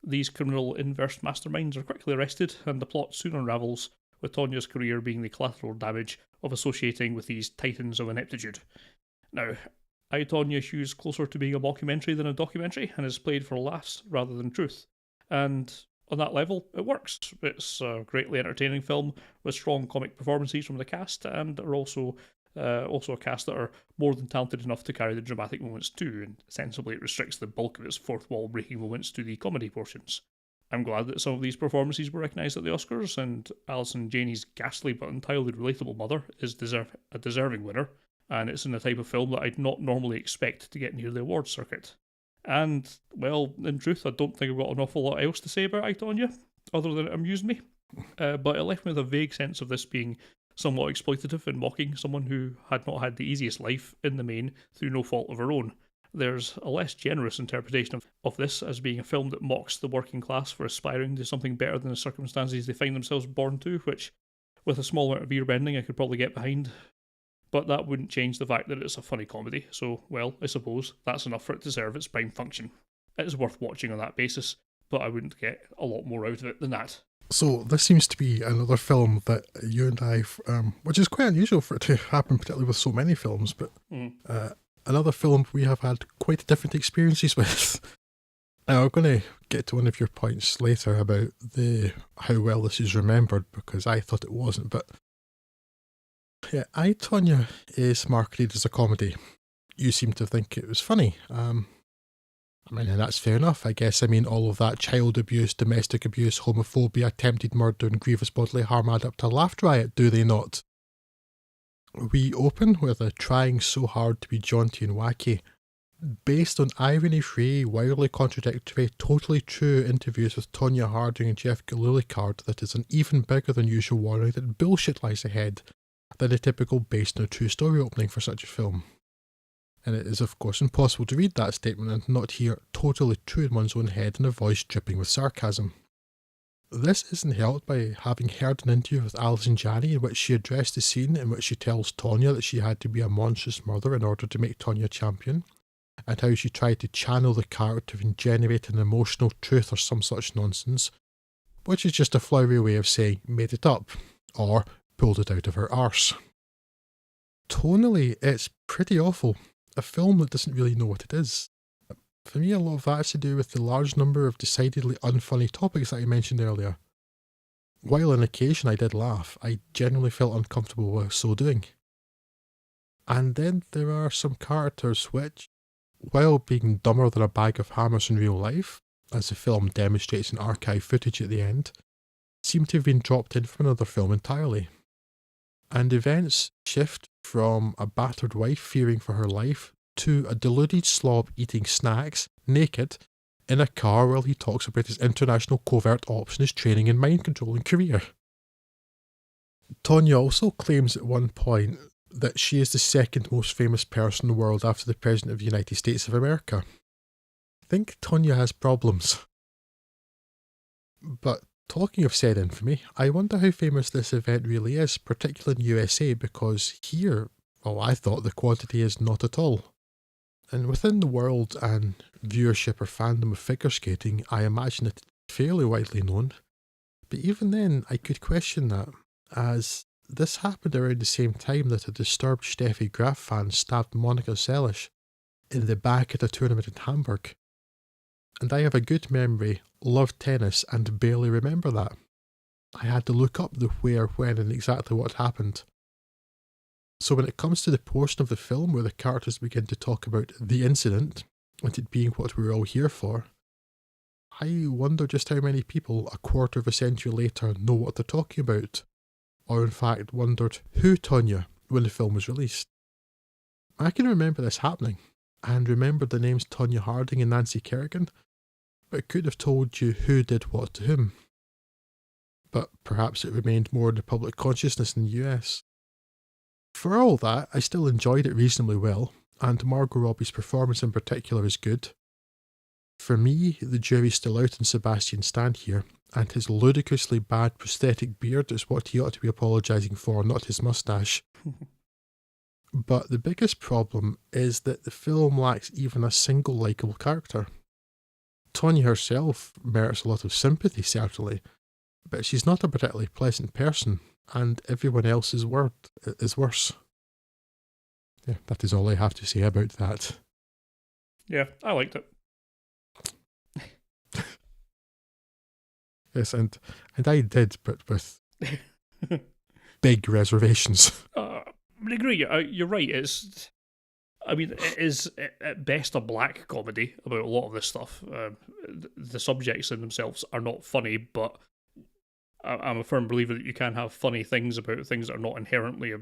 A: These criminal inverse masterminds are quickly arrested, and the plot soon unravels, with Tonya's career being the collateral damage of associating with these titans of ineptitude. Now, I, Tonya hews closer to being a mockumentary than a documentary, and is played for laughs rather than truth. And on that level, it works. It's a greatly entertaining film with strong comic performances from the cast, and are also a cast that are more than talented enough to carry the dramatic moments too, and sensibly it restricts the bulk of its fourth wall breaking moments to the comedy portions. I'm glad that some of these performances were recognised at the Oscars, and Alison Janney's ghastly but entirely relatable mother is a deserving winner, and it's in the type of film that I'd not normally expect to get near the awards circuit. And, well, in truth, I don't think I've got an awful lot else to say about I, Tonya, other than it amused me. But it left me with a vague sense of this being somewhat exploitative and mocking someone who had not had the easiest life, in the main, through no fault of her own. There's a less generous interpretation of this as being a film that mocks the working class for aspiring to something better than the circumstances they find themselves born to, which, with a small amount of ear bending, I could probably get behind. But that wouldn't change the fact that it's a funny comedy, so, well, I suppose that's enough for it to serve its prime function. It is worth watching on that basis, but I wouldn't get a lot more out of it than that.
B: So this seems to be another film that you and I, which is quite unusual for it to happen, particularly with so many films, but another film we have had quite different experiences with. Now, I'm going to get to one of your points later about how well this is remembered, because I thought it wasn't, but yeah, I, Tonya is marketed as a comedy. You seem to think it was funny. I mean, and that's fair enough, I guess. I mean, all of that child abuse, domestic abuse, homophobia, attempted murder and grievous bodily harm add up to a laugh riot, do they not? We open with a trying so hard to be jaunty and wacky, based on irony-free, wildly contradictory, totally true interviews with Tonya Harding and Jeff Gilhooly card that is an even bigger than usual warning that bullshit lies ahead than a typical based on a true story opening for such a film. And it is, of course, impossible to read that statement and not hear totally true in one's own head and a voice dripping with sarcasm. This isn't helped by having heard an interview with Alison Janney in which she addressed the scene in which she tells Tonya that she had to be a monstrous mother in order to make Tonya champion, and how she tried to channel the character and generate an emotional truth or some such nonsense, which is just a flowery way of saying made it up, or pulled it out of her arse. Tonally, it's pretty awful. A film that doesn't really know what it is. For me, a lot of that has to do with the large number of decidedly unfunny topics that I mentioned earlier. While on occasion I did laugh, I generally felt uncomfortable while so doing. And then there are some characters which, while being dumber than a bag of hammers in real life, as the film demonstrates in archive footage at the end, seem to have been dropped in from another film entirely. And events shift from a battered wife fearing for her life to a deluded slob eating snacks, naked, in a car while he talks about his international covert ops and his training in mind control and career. Tonya also claims at one point that she is the second most famous person in the world after the President of the United States of America. I think Tonya has problems. But talking of said infamy, I wonder how famous this event really is, particularly in the USA, because here, well, I thought the quantity is not at all. And within the world and viewership or fandom of figure skating, I imagine it fairly widely known. But even then, I could question that, as this happened around the same time that a disturbed Steffi Graf fan stabbed Monica Seles in the back at a tournament in Hamburg. And I have a good memory, love tennis, and barely remember that. I had to look up the where, when, and exactly what happened. So when it comes to the portion of the film where the characters begin to talk about the incident, and it being what we were all here for, I wonder just how many people a quarter of a century later know what they're talking about, or in fact wondered who Tonya when the film was released. I can remember this happening, and remember the names Tonya Harding and Nancy Kerrigan, but could have told you who did what to whom. But perhaps it remained more in the public consciousness in the US. For all that, I still enjoyed it reasonably well, and Margot Robbie's performance in particular is good. For me, the jury's still out on Sebastian Stan here, and his ludicrously bad prosthetic beard is what he ought to be apologising for, not his moustache. But the biggest problem is that the film lacks even a single likeable character. Tonya herself merits a lot of sympathy, certainly, but she's not a particularly pleasant person, and everyone else is worse. Yeah, that is all I have to say about that.
A: Yeah, I liked it.
B: Yes, and I did, but with big reservations.
A: I agree. You're right. It is at best a black comedy about a lot of this stuff. The subjects in themselves are not funny, but I'm a firm believer that you can have funny things about things that are not inherently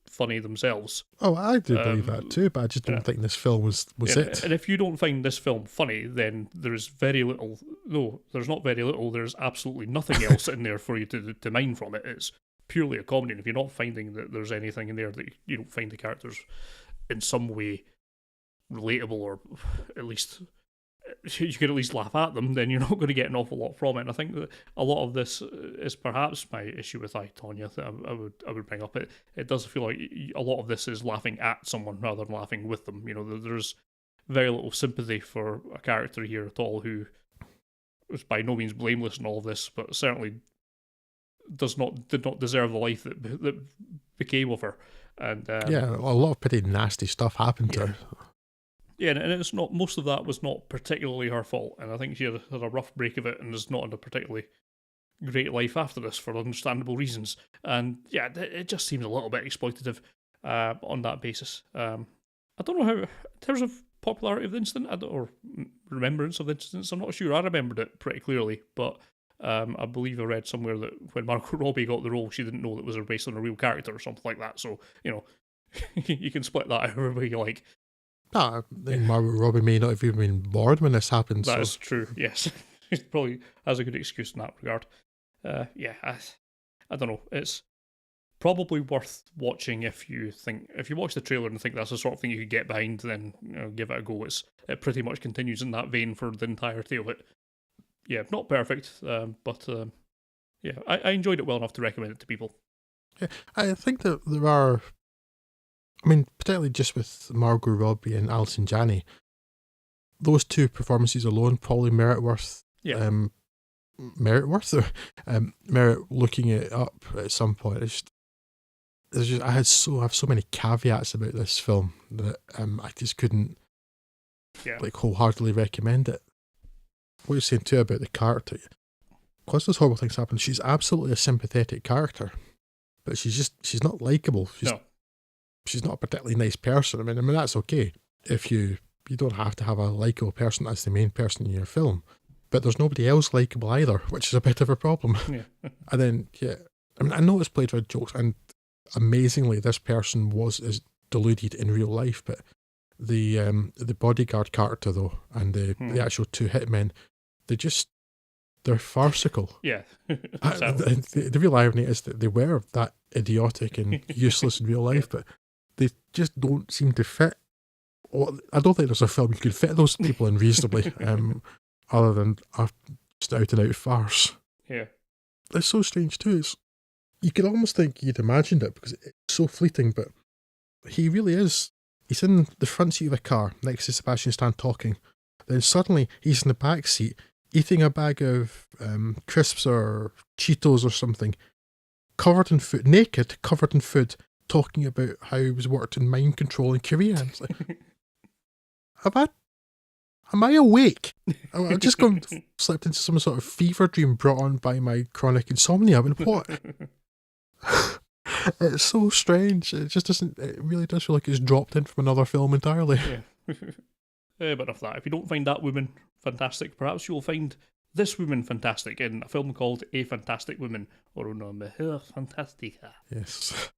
A: funny themselves.
B: Oh, I do believe that too, but I just don't think this film was it.
A: And if you don't find this film funny, then there's very little. No, there's not very little. There's absolutely nothing else in there for you to mine from it. It's purely a comedy. And if you're not finding that there's anything in there that you don't find the characters in some way relatable, or at least you can at least laugh at them, then you're not going to get an awful lot from it. And I think that a lot of this is perhaps my issue with Tonya that I would bring up. It does feel like a lot of this is laughing at someone rather than laughing with them. You know, there's very little sympathy for a character here at all who was by no means blameless in all of this, but certainly did not deserve the life that became of her. And
B: yeah, a lot of pretty nasty stuff happened to her.
A: Yeah, and it's not. Most of that was not particularly her fault, and I think she had a rough break of it, and is not in a particularly great life after this for understandable reasons. And yeah, it just seems a little bit exploitative on that basis. I don't know how, in terms of popularity of the incident, or remembrance of the incident, I'm not sure. I remembered it pretty clearly, but I believe I read somewhere that when Margot Robbie got the role, she didn't know that it was based on a real character or something like that. So, you know, you can split that however way you like.
B: I think Margot Robbie may not have even been born when this happened.
A: That is true, yes. He probably has a good excuse in that regard. I don't know. Probably worth watching if you watch the trailer and think that's the sort of thing you could get behind, then give it a go. It pretty much continues in that vein for the entirety of it. Yeah, not perfect, but yeah, I enjoyed it well enough to recommend it to people.
B: Yeah, I think that there are, I mean, particularly just with Margot Robbie and Alison Janney, those two performances alone probably merit looking it up at some point. I have so many caveats about this film that I just couldn't wholeheartedly recommend it. What you're saying too about the character, because those horrible things happen, she's absolutely a sympathetic character, but she's not likable. She's not a particularly nice person. I mean that's okay if you don't have to have a likable person as the main person in your film, but there's nobody else likable either, which is a bit of a problem.
A: Yeah.
B: And then I mean I know it's played with jokes, and amazingly this person is deluded in real life, but the bodyguard character though, and the actual two hitmen, they're farcical.
A: Yeah.
B: The real irony is that they were that idiotic and useless in real life, but they just don't seem to fit. Well, I don't think there's a film you could fit those people in reasonably, other than just out and out farce.
A: Yeah.
B: It's so strange too. You could almost think you'd imagined it because it's so fleeting, but he really is. He's in the front seat of a car next to Sebastian Stan talking. Then suddenly he's in the back seat eating a bag of crisps or Cheetos or something, covered in food, naked, covered in food, talking about how he was worked in mind control in Korea. And it's like, am I awake? I've just slept into some sort of fever dream brought on by my chronic insomnia. I mean, what? It's so strange. It just doesn't. It really does feel like it's dropped in from another film entirely.
A: Yeah. But enough of that. If you don't find that woman fantastic, perhaps you'll find this woman fantastic in a film called A Fantastic Woman, or Una Mujer Fantástica.
B: Yes.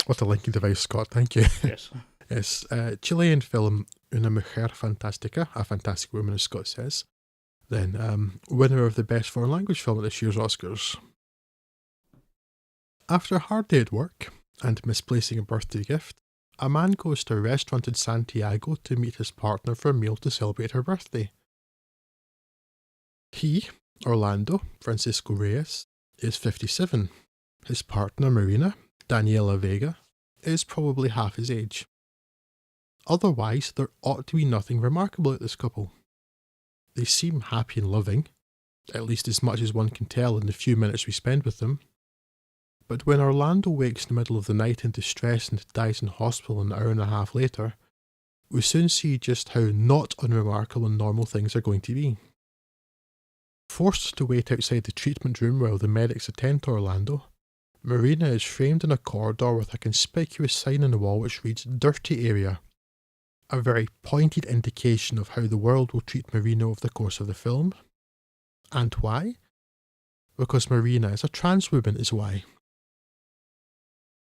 B: What a linking device, Scott. Thank you.
A: Yes.
B: Yes. Chilean film Una Mujer Fantástica, A Fantastic Woman, as Scott says. Then, winner of the Best Foreign Language Film at this year's Oscars. After a hard day at work and misplacing a birthday gift, a man goes to a restaurant in Santiago to meet his partner for a meal to celebrate her birthday. He, Orlando Francisco Reyes, is 57. His partner, Marina Daniela Vega, is probably half his age. Otherwise, there ought to be nothing remarkable at this couple. They seem happy and loving, at least as much as one can tell in the few minutes we spend with them. But when Orlando wakes in the middle of the night in distress and dies in hospital an hour and a half later, we soon see just how not unremarkable and normal things are going to be. Forced to wait outside the treatment room while the medics attend to Orlando, Marina is framed in a corridor with a conspicuous sign on the wall which reads "Dirty Area," a very pointed indication of how the world will treat Marina over the course of the film. And why? Because Marina is a trans woman is why.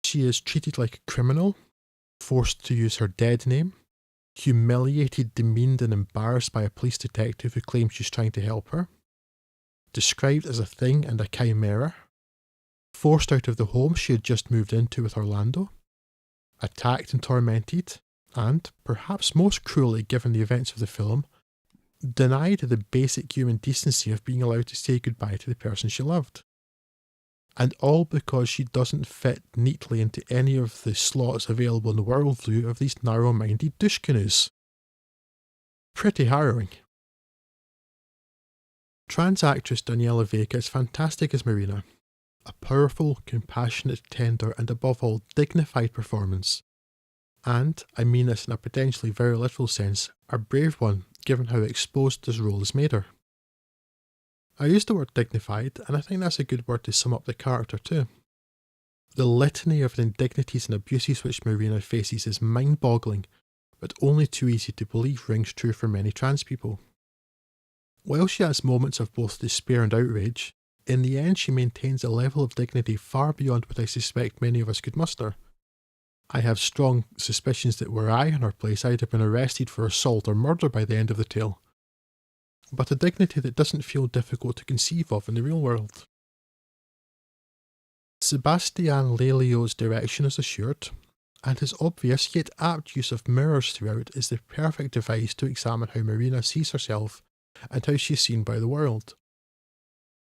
B: She is treated like a criminal, forced to use her dead name, humiliated, demeaned and embarrassed by a police detective who claims she's trying to help her, described as a thing and a chimera, forced out of the home she had just moved into with Orlando, attacked and tormented, and, perhaps most cruelly given the events of the film, denied the basic human decency of being allowed to say goodbye to the person she loved. And all because she doesn't fit neatly into any of the slots available in the worldview of these narrow-minded douche canoes. Pretty harrowing. Trans actress Daniela Vega is fantastic as Marina. A powerful, compassionate, tender, and above all, dignified performance. And, I mean this in a potentially very literal sense, a brave one given how exposed this role has made her. I use the word dignified, and I think that's a good word to sum up the character too. The litany of indignities and abuses which Marina faces is mind-boggling, but only too easy to believe rings true for many trans people. While she has moments of both despair and outrage, in the end she maintains a level of dignity far beyond what I suspect many of us could muster. I have strong suspicions that were I in her place, I'd have been arrested for assault or murder by the end of the tale. But a dignity that doesn't feel difficult to conceive of in the real world. Sebastian Lelio's direction is assured, and his obvious yet apt use of mirrors throughout is the perfect device to examine how Marina sees herself and how she is seen by the world.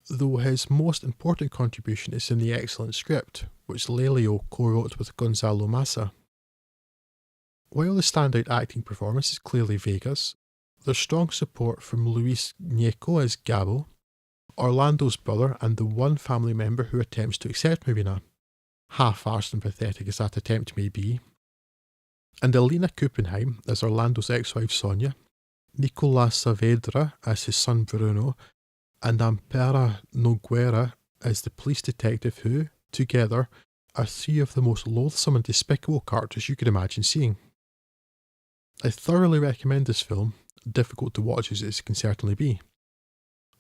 B: Though his most important contribution is in the excellent script, which Lelio co-wrote with Gonzalo Massa. While the standout acting performance is clearly Vega's, there's strong support from Luis Gnecco as Gabo, Orlando's brother and the one family member who attempts to accept Marina, half-arsed and pathetic as that attempt may be, and Alina Kuppenheim as Orlando's ex-wife Sonia, Nicolas Saavedra as his son Bruno, and Ampera Nogueira as the police detective who, together, are three of the most loathsome and despicable characters you could imagine seeing. I thoroughly recommend this film, difficult to watch as it can certainly be.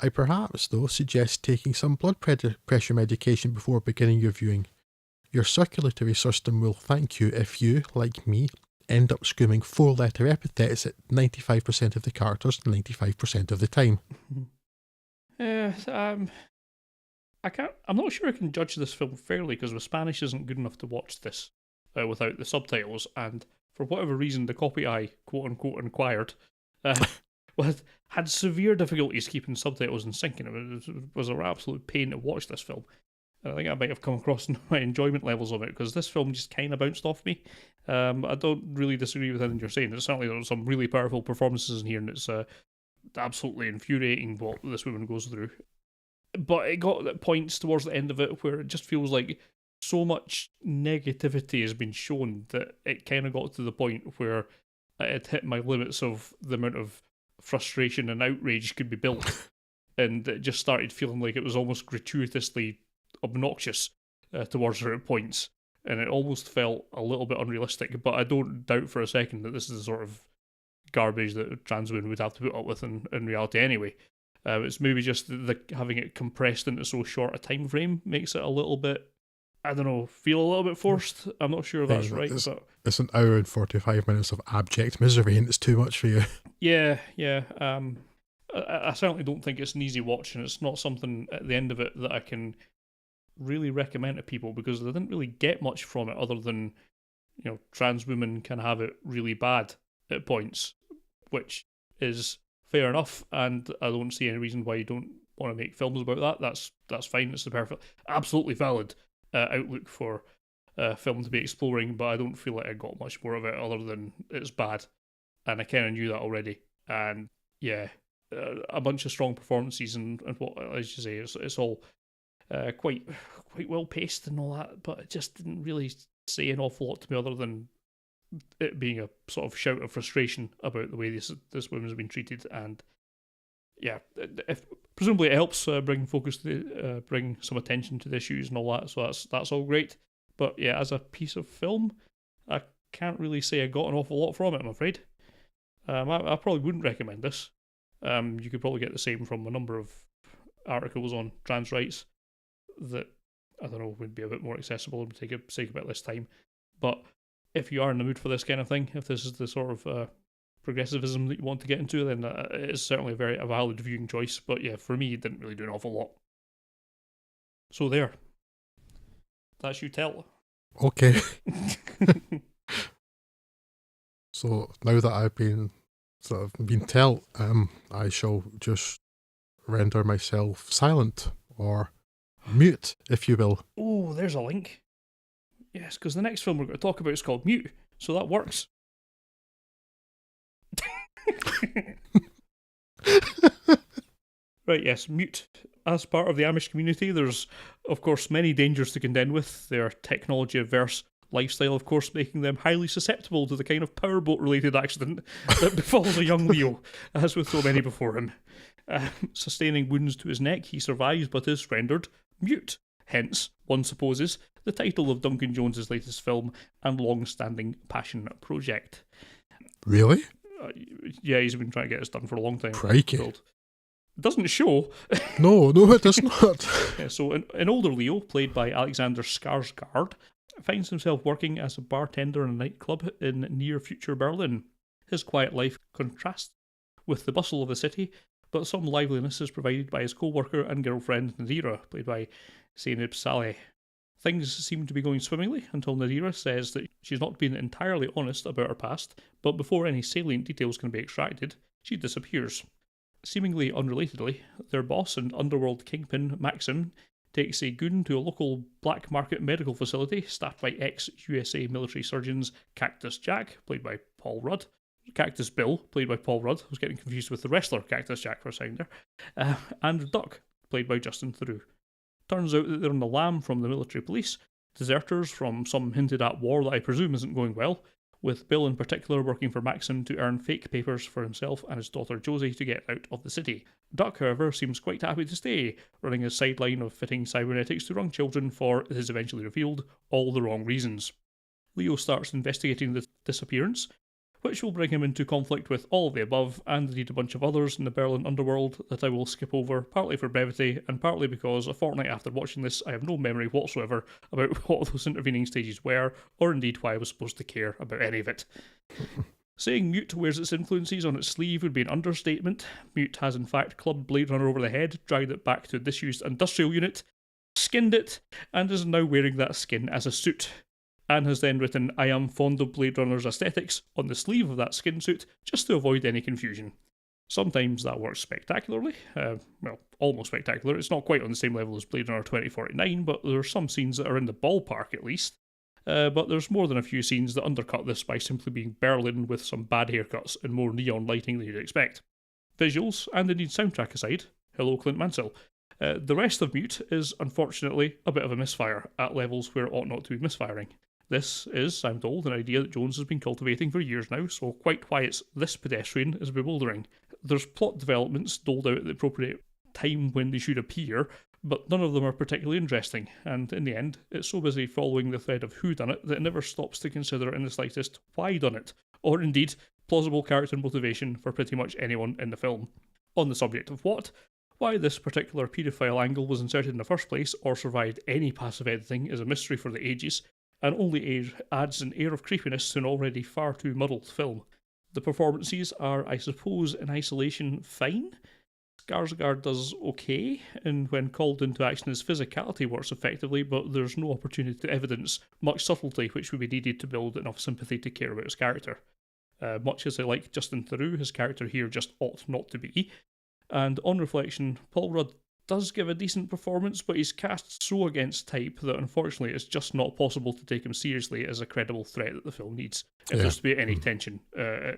B: I perhaps, though, suggest taking some blood pressure medication before beginning your viewing. Your circulatory system will thank you if you, like me, end up screaming 4-letter epithets at 95% of the characters 95% of the time.
A: I'm not sure I can judge this film fairly because my Spanish isn't good enough to watch this without the subtitles, and for whatever reason the copy I quote-unquote acquired had severe difficulties keeping subtitles in sync, and it was an absolute pain to watch this film. And I think I might have come across my enjoyment levels of it, because this film just kind of bounced off me. I don't really disagree with anything you're saying. There's certainly some really powerful performances in here, and it's absolutely infuriating what this woman goes through. But it got points towards the end of it where it just feels like so much negativity has been shown that it kind of got to the point where it had hit my limits of the amount of frustration and outrage could be built. And it just started feeling like it was almost gratuitously obnoxious towards her at points. And it almost felt a little bit unrealistic, but I don't doubt for a second that this is the sort of garbage that trans women would have to put up with in reality anyway. It's maybe just having it compressed into so short a time frame makes it a little bit, I don't know, feel a little bit forced. I'm not sure if that's right.
B: It's an hour and 45 minutes of abject misery, and it's too much for you.
A: Yeah. I certainly don't think it's an easy watch, and it's not something at the end of it that I can really recommend to people, because I didn't really get much from it other than, trans women can have it really bad at points, which is fair enough, and I don't see any reason why you don't want to make films about that. That's fine. It's the perfect, absolutely valid outlook for film to be exploring, but I don't feel like I got much more of it other than it's bad, and I kind of knew that already. And yeah, a bunch of strong performances and what, as you say, it's all quite well paced and all that, but it just didn't really say an awful lot to me other than it being a sort of shout of frustration about the way this woman's been treated. And yeah, presumably it helps bring some attention to the issues and all that, so that's all great. But yeah, as a piece of film, I can't really say I got an awful lot from it, I'm afraid. I probably wouldn't recommend this. You could probably get the same from a number of articles on trans rights that, I don't know, would be a bit more accessible and take a bit less time. But if you are in the mood for this kind of thing, if this is the sort of progressivism that you want to get into, then it is certainly a valid viewing choice. But yeah, for me, it didn't really do an awful lot. So there. That's you tell.
B: Okay. So now that I've been told, I shall just render myself silent, or mute, if you will.
A: Oh, there's a link. Yes, because the next film we're going to talk about is called Mute, so that works. Right, yes, Mute. As part of the Amish community, there's, of course, many dangers to contend with. Their technology-averse lifestyle, of course, making them highly susceptible to the kind of powerboat-related accident that befalls a young Leo, as with so many before him. Sustaining wounds to his neck, he survives but is rendered mute. Hence, one supposes, the title of Duncan Jones's latest film and long-standing passion project.
B: Really?
A: Yeah, he's been trying to get this done for a long time.
B: Crikey.
A: It doesn't show.
B: No, it does not.
A: Yeah, so an older Leo, played by Alexander Skarsgård, finds himself working as a bartender in a nightclub in near-future Berlin. His quiet life contrasts with the bustle of the city, but some liveliness is provided by his co-worker and girlfriend Nadira, played by Zainab Saleh. Things seem to be going swimmingly until Nadira says that she's not been entirely honest about her past, but before any salient details can be extracted, she disappears. Seemingly unrelatedly, their boss and underworld kingpin, Maxim, takes a goon to a local black market medical facility staffed by ex-USA military surgeons Cactus Jack, played by Paul Rudd, Cactus Bill, played by Paul Rudd, I was getting confused with the wrestler Cactus Jack for a second there, and Duck, played by Justin Theroux. Turns out that they're on the lam from the military police, deserters from some hinted at war that I presume isn't going well, with Bill in particular working for Maxim to earn fake papers for himself and his daughter Josie to get out of the city. Duck, however, seems quite happy to stay, running a sideline of fitting cybernetics to young children for, it is eventually revealed, all the wrong reasons. Leo starts investigating the disappearance, which will bring him into conflict with all of the above, and indeed a bunch of others in the Berlin underworld that I will skip over, partly for brevity, and partly because a fortnight after watching this, I have no memory whatsoever about what those intervening stages were, or indeed why I was supposed to care about any of it. Saying Mute wears its influences on its sleeve would be an understatement. Mute has in fact clubbed Blade Runner over the head, dragged it back to a disused industrial unit, skinned it, and is now wearing that skin as a suit. And has then written "I am fond of Blade Runner's aesthetics" on the sleeve of that skin suit, just to avoid any confusion. Sometimes that works spectacularly, almost spectacular. It's not quite on the same level as Blade Runner 2049, but there are some scenes that are in the ballpark at least. But there's more than a few scenes that undercut this by simply being Berlin with some bad haircuts and more neon lighting than you'd expect. Visuals, and indeed soundtrack aside, hello Clint Mansell, the rest of Mute is unfortunately a bit of a misfire, at levels where it ought not to be misfiring. This is, I'm told, an idea that Jones has been cultivating for years now, so quite why it's this pedestrian is bewildering. There's plot developments doled out at the appropriate time when they should appear, but none of them are particularly interesting, and in the end, it's so busy following the thread of who done it that it never stops to consider in the slightest why done it, or indeed, plausible character motivation for pretty much anyone in the film. On the subject of what, why this particular paedophile angle was inserted in the first place, or survived any passive editing, is a mystery for the ages, and only adds an air of creepiness to an already far too muddled film. The performances are, I suppose, in isolation, fine. Skarsgård does okay, and when called into action his physicality works effectively, but there's no opportunity to evidence much subtlety which would be needed to build enough sympathy to care about his character. Much as I like Justin Theroux, his character here just ought not to be. And on reflection, Paul Rudd does give a decent performance, but he's cast so against type that unfortunately it's just not possible to take him seriously as a credible threat that the film needs, if there's to be any tension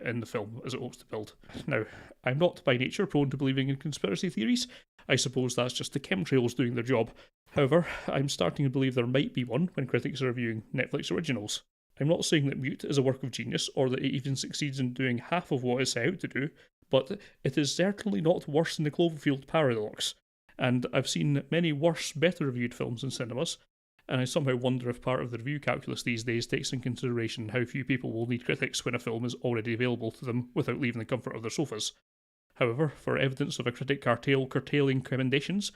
A: in the film as it hopes to build. Now, I'm not by nature prone to believing in conspiracy theories. I suppose that's just the chemtrails doing their job. However, I'm starting to believe there might be one when critics are reviewing Netflix originals. I'm not saying that Mute is a work of genius, or that it even succeeds in doing half of what it set out to do, but it is certainly not worse than the Cloverfield paradox. And I've seen many worse, better reviewed films in cinemas, and I somehow wonder if part of the review calculus these days takes in consideration how few people will need critics when a film is already available to them without leaving the comfort of their sofas. However, for evidence of a critic curtailing commendations,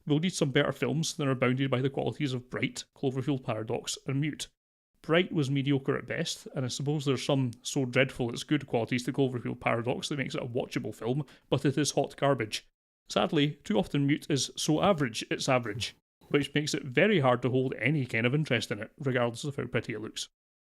A: we'll need some better films than are bounded by the qualities of Bright, Cloverfield Paradox, and Mute. Bright was mediocre at best, and I suppose there's some so dreadful it's good qualities to Cloverfield Paradox that makes it a watchable film, but it is hot garbage. Sadly, too often Mute is so average it's average, which makes it very hard to hold any kind of interest in it, regardless of how pretty it looks.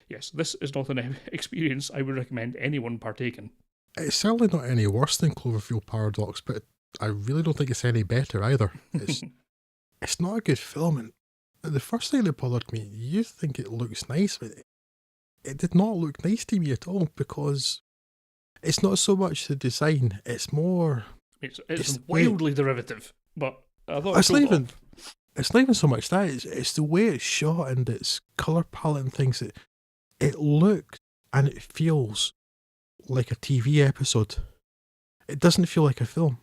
A: Yes, this is not an experience I would recommend anyone partake in.
B: It's certainly not any worse than Cloverfield Paradox, but I really don't think it's any better either. It's not a good film, and the first thing that bothered me, you think it looks nice, but it did not look nice to me at all, because it's not so much the design, it's more...
A: It's wildly derivative, but I thought
B: it's not even so much that, it's the way it's shot and its colour palette and things. It looks and it feels like a TV episode. It doesn't feel like a film.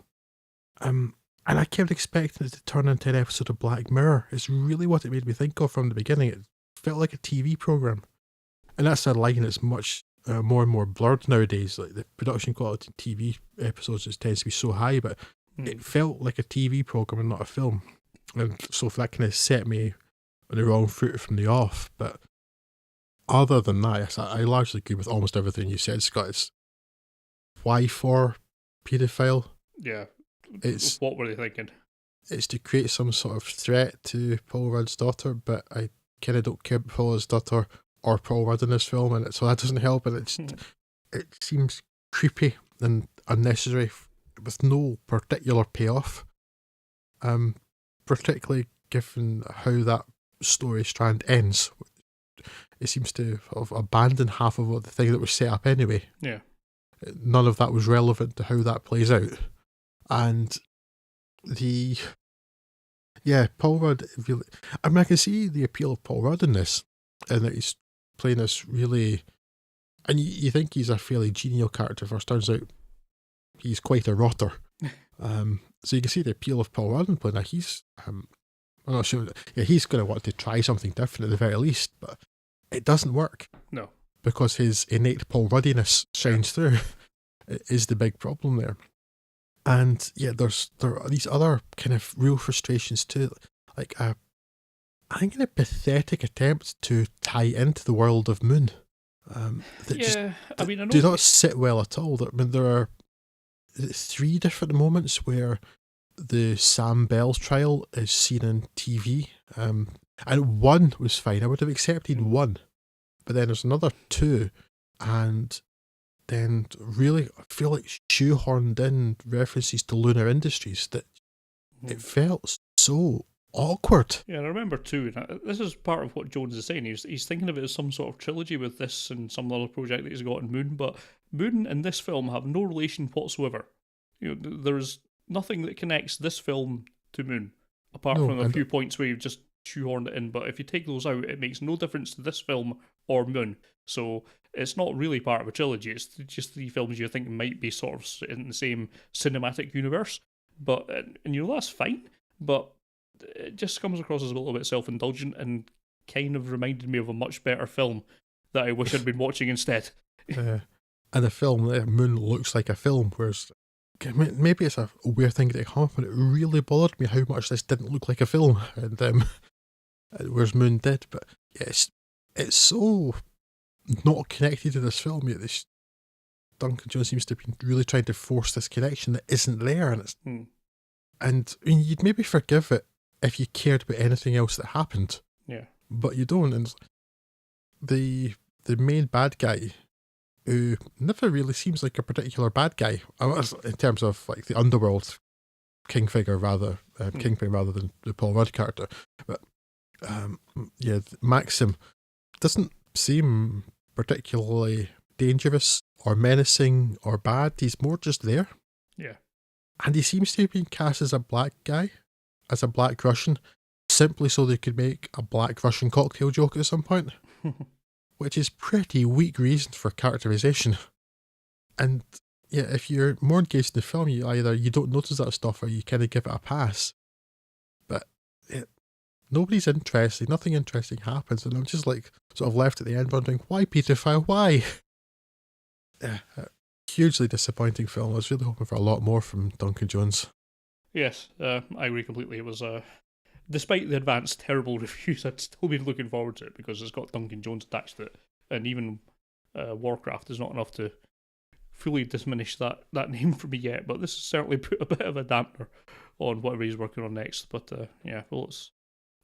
B: And I kept expecting it to turn into an episode of Black Mirror. It's really what it made me think of from the beginning. It felt like a TV programme. And that's a line that's much more and more blurred nowadays. Like the production quality of TV episodes just tends to be so high, but it felt like a TV programme and not a film. And so that kind of set me on the wrong foot from the off. But other than that, yes, I largely agree with almost everything you said, Scott. It's why for paedophile?
A: Yeah. What were they thinking?
B: It's to create some sort of threat to Paul Rudd's daughter, but I kind of don't care about Paula's daughter or Paul Rudd in this film, and so that doesn't help. And it seems creepy and unnecessary with no particular payoff. Particularly given how that story strand ends, it seems to have abandoned half of the thing that was set up anyway.
A: Yeah.
B: None of that was relevant to how that plays out. And Paul Rudd, I can see the appeal of Paul Rudd in this, and that he's playing this really, and you think he's a fairly genial character first, turns out he's quite a rotter. So you can see the appeal of Paul Rudd in playing that. I'm not sure, he's going to want to try something different at the very least, but it doesn't work.
A: No.
B: Because his innate Paul Ruddiness shines through. It is the big problem there. And there are these other kind of real frustrations too, like I think a pathetic attempt to tie into the world of Moon. Do not sit well at all. There are 3 different moments where the Sam Bell's trial is seen on TV, and one was fine. I would have accepted one, but then there's another 2, and then really I feel like shoehorned in references to Lunar Industries that it felt so awkward.
A: Yeah, I remember too. This is part of what Jones is saying. He's thinking of it as some sort of trilogy with this and some other project that he's got in Moon, but Moon and this film have no relation whatsoever. There's nothing that connects this film to Moon, apart from a few points where you've just shoehorned it in. But if you take those out, it makes no difference to this film or Moon. So it's not really part of a trilogy. It's just 3 films you think might be sort of in the same cinematic universe. But and that's fine. But it just comes across as a little bit self-indulgent and kind of reminded me of a much better film that I wish I'd been watching instead.
B: And the film, Moon, looks like a film, whereas maybe it's a weird thing to come up, but it really bothered me how much this didn't look like a film, and whereas Moon did. But it's so not connected to this film, yet Duncan Jones seems to be really trying to force this connection that isn't there, and and you'd maybe forgive it if you cared about anything else that happened.
A: Yeah.
B: But you don't, and the main bad guy, who never really seems like a particular bad guy in terms of like the underworld Kingpin rather than the Paul Rudd character. But Maxim doesn't seem particularly dangerous or menacing or bad. He's more just there.
A: Yeah.
B: And he seems to have been cast as a black guy, as a black Russian, simply so they could make a black Russian cocktail joke at some point. Which is pretty weak reason for characterization. And if you're more engaged in the film, you don't notice that stuff or you kind of give it a pass. But nobody's interested, nothing interesting happens, and I'm just like sort of left at the end wondering, why pedophile, why? Hugely disappointing film. I was really hoping for a lot more from Duncan Jones.
A: Yes, I agree completely. It was despite the advanced terrible reviews, I'd still been looking forward to it because it's got Duncan Jones attached to it, and even Warcraft is not enough to fully diminish that name for me yet. But this has certainly put a bit of a dampener on whatever he's working on next. But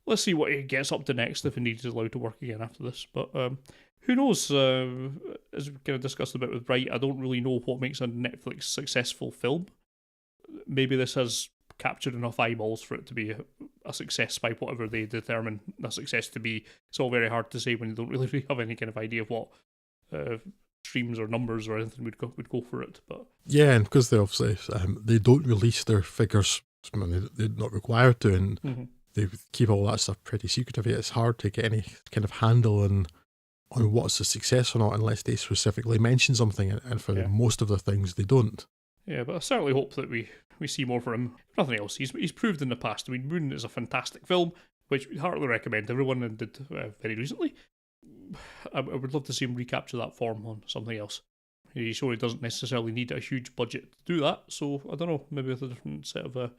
A: let's see what he gets up to next if indeed he's allowed to work again after this. But who knows? As we kind of discussed a bit with Bright, I don't really know what makes a Netflix successful film. Maybe this has captured enough eyeballs for it to be a success by whatever they determine a success to be. It's all very hard to say when you don't really have any kind of idea of what streams or numbers or anything would go for it. But
B: yeah, and because they obviously they don't release their figures, they're not required to, and they keep all that stuff pretty secretive. It's hard to get any kind of handle on what's a success or not unless they specifically mention something, and for most of the things they don't.
A: Yeah, but I certainly hope that we see more from him. If nothing else, he's proved in the past. I mean, Moon is a fantastic film, which we heartily recommend to everyone, and did very recently. I would love to see him recapture that form on something else. He surely doesn't necessarily need a huge budget to do that, so I don't know, maybe with a different set of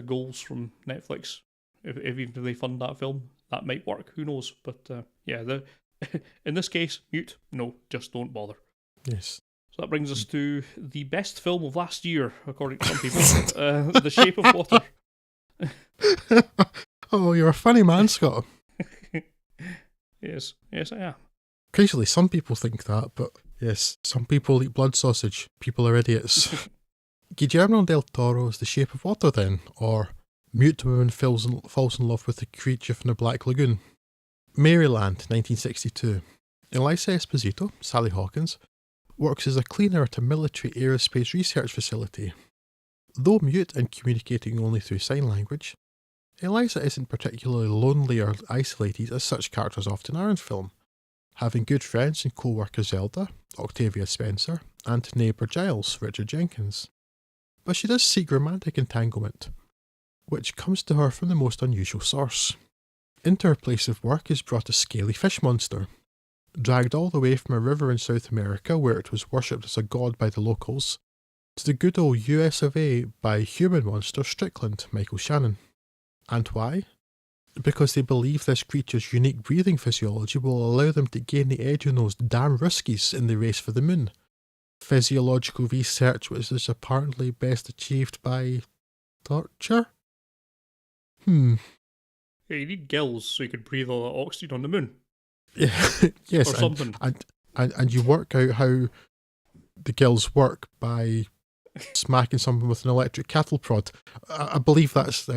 A: goals from Netflix. If even if they fund that film, that might work. Who knows? But in this case, mute. No, just don't bother.
B: Yes.
A: So that brings us to the best film of last year, according to some people. The Shape of Water.
B: Oh, you're a funny man, Scott.
A: Yes, yes, I am.
B: Crazily, some people think that, but yes, some people eat blood sausage. People are idiots. Guillermo del Toro's The Shape of Water, then, or Mute Woman falls in love with the creature from the Black Lagoon. Maryland, 1962. Eliza Esposito, Sally Hawkins, works as a cleaner at a military aerospace research facility. Though mute and communicating only through sign language, Eliza isn't particularly lonely or isolated as such characters often are in film, having good friends and co-worker Zelda, Octavia Spencer, and neighbour Giles, Richard Jenkins. But she does seek romantic entanglement, which comes to her from the most unusual source. Into her place of work is brought a scaly fish monster, dragged all the way from a river in South America where it was worshipped as a god by the locals, to the good old US of A by human monster Strickland, Michael Shannon. And why? Because they believe this creature's unique breathing physiology will allow them to gain the edge on those damn Ruskies in the race for the moon. Physiological research which is apparently best achieved by torture?
A: Yeah, you need gills so you can breathe all that oxygen on the moon.
B: Yeah, yes,
A: or something.
B: And you work out how the gills work by smacking someone with an electric cattle prod. I believe that's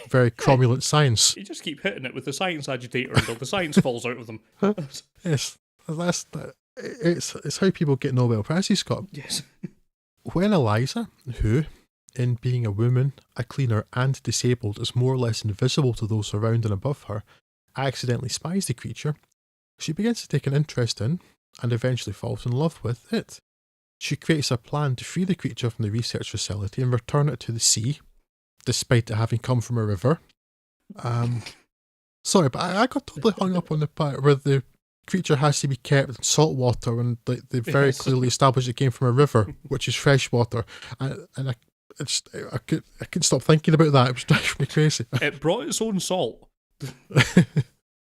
B: very cromulent science.
A: You just keep hitting it with the science agitator until the science falls out of them.
B: Yes, it's how people get Nobel Prizes, Scott.
A: Yes.
B: When Eliza, who, in being a woman, a cleaner, and disabled, is more or less invisible to those around and above her, accidentally spies the creature, she begins to take an interest in, and eventually falls in love with, it. She creates a plan to free the creature from the research facility and return it to the sea, despite it having come from a river. Sorry, but I got totally hung up on the part where the creature has to be kept in salt water, and they very clearly established it came from a river, which is fresh water. And I couldn't stop thinking about that. It was driving me crazy.
A: It brought its own salt.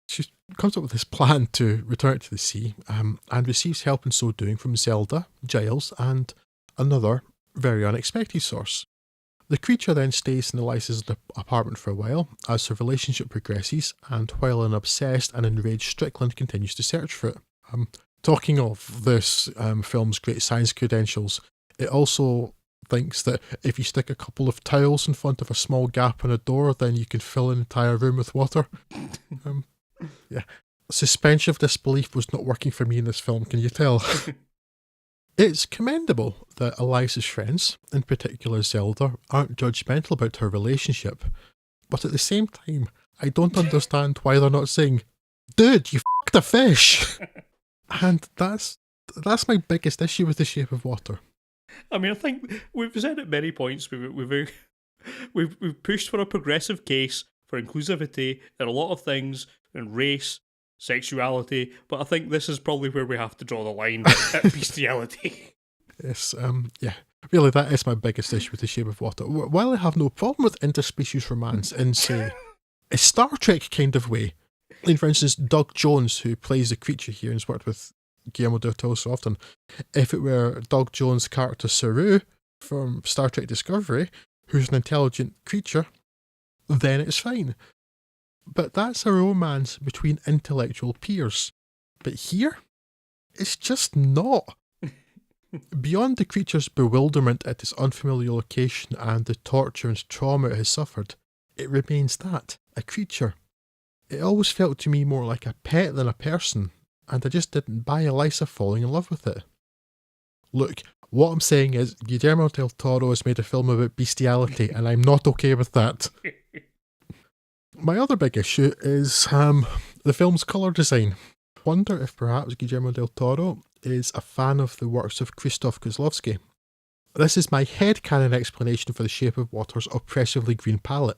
B: She comes up with this plan to return it to the sea, and receives help in so doing from Zelda, Giles, and another very unexpected source. The creature then stays in Eliza's apartment for a while as her relationship progresses, and while an obsessed and enraged Strickland continues to search for it. Talking of this film's great science credentials, it also thinks that if you stick a couple of towels in front of a small gap in a door, then you can fill an entire room with water. Yeah. Suspension of disbelief was not working for me in this film, can you tell? It's commendable that Eliza's friends, in particular Zelda, aren't judgmental about her relationship, but at the same time, I don't understand why they're not saying, "Dude, you f***ed a fish!" And that's my biggest issue with The Shape of Water.
A: I mean, I think we've said at many points, we've pushed for a progressive case for inclusivity in a lot of things, in race, sexuality, but I think this is probably where we have to draw the line at bestiality.
B: Yes, yeah. Really, that is my biggest issue with The Shape of Water. While I have no problem with interspecies romance in, say, a Star Trek kind of way, like for instance, Doug Jones, who plays the creature here and has worked with Guillermo del Toro so often, if it were Doug Jones' character Saru from Star Trek Discovery, who's an intelligent creature, then it's fine. But that's a romance between intellectual peers. But here, it's just not. Beyond the creature's bewilderment at its unfamiliar location and the torture and trauma it has suffered, it remains that, a creature. It always felt to me more like a pet than a person, and I just didn't buy Eliza falling in love with it. Look, what I'm saying is, Guillermo del Toro has made a film about bestiality, and I'm not okay with that. My other big issue is the film's colour design. Wonder if perhaps Guillermo del Toro is a fan of the works of Krzysztof Kieslowski. This is my headcanon explanation for The Shape of Water's oppressively green palette.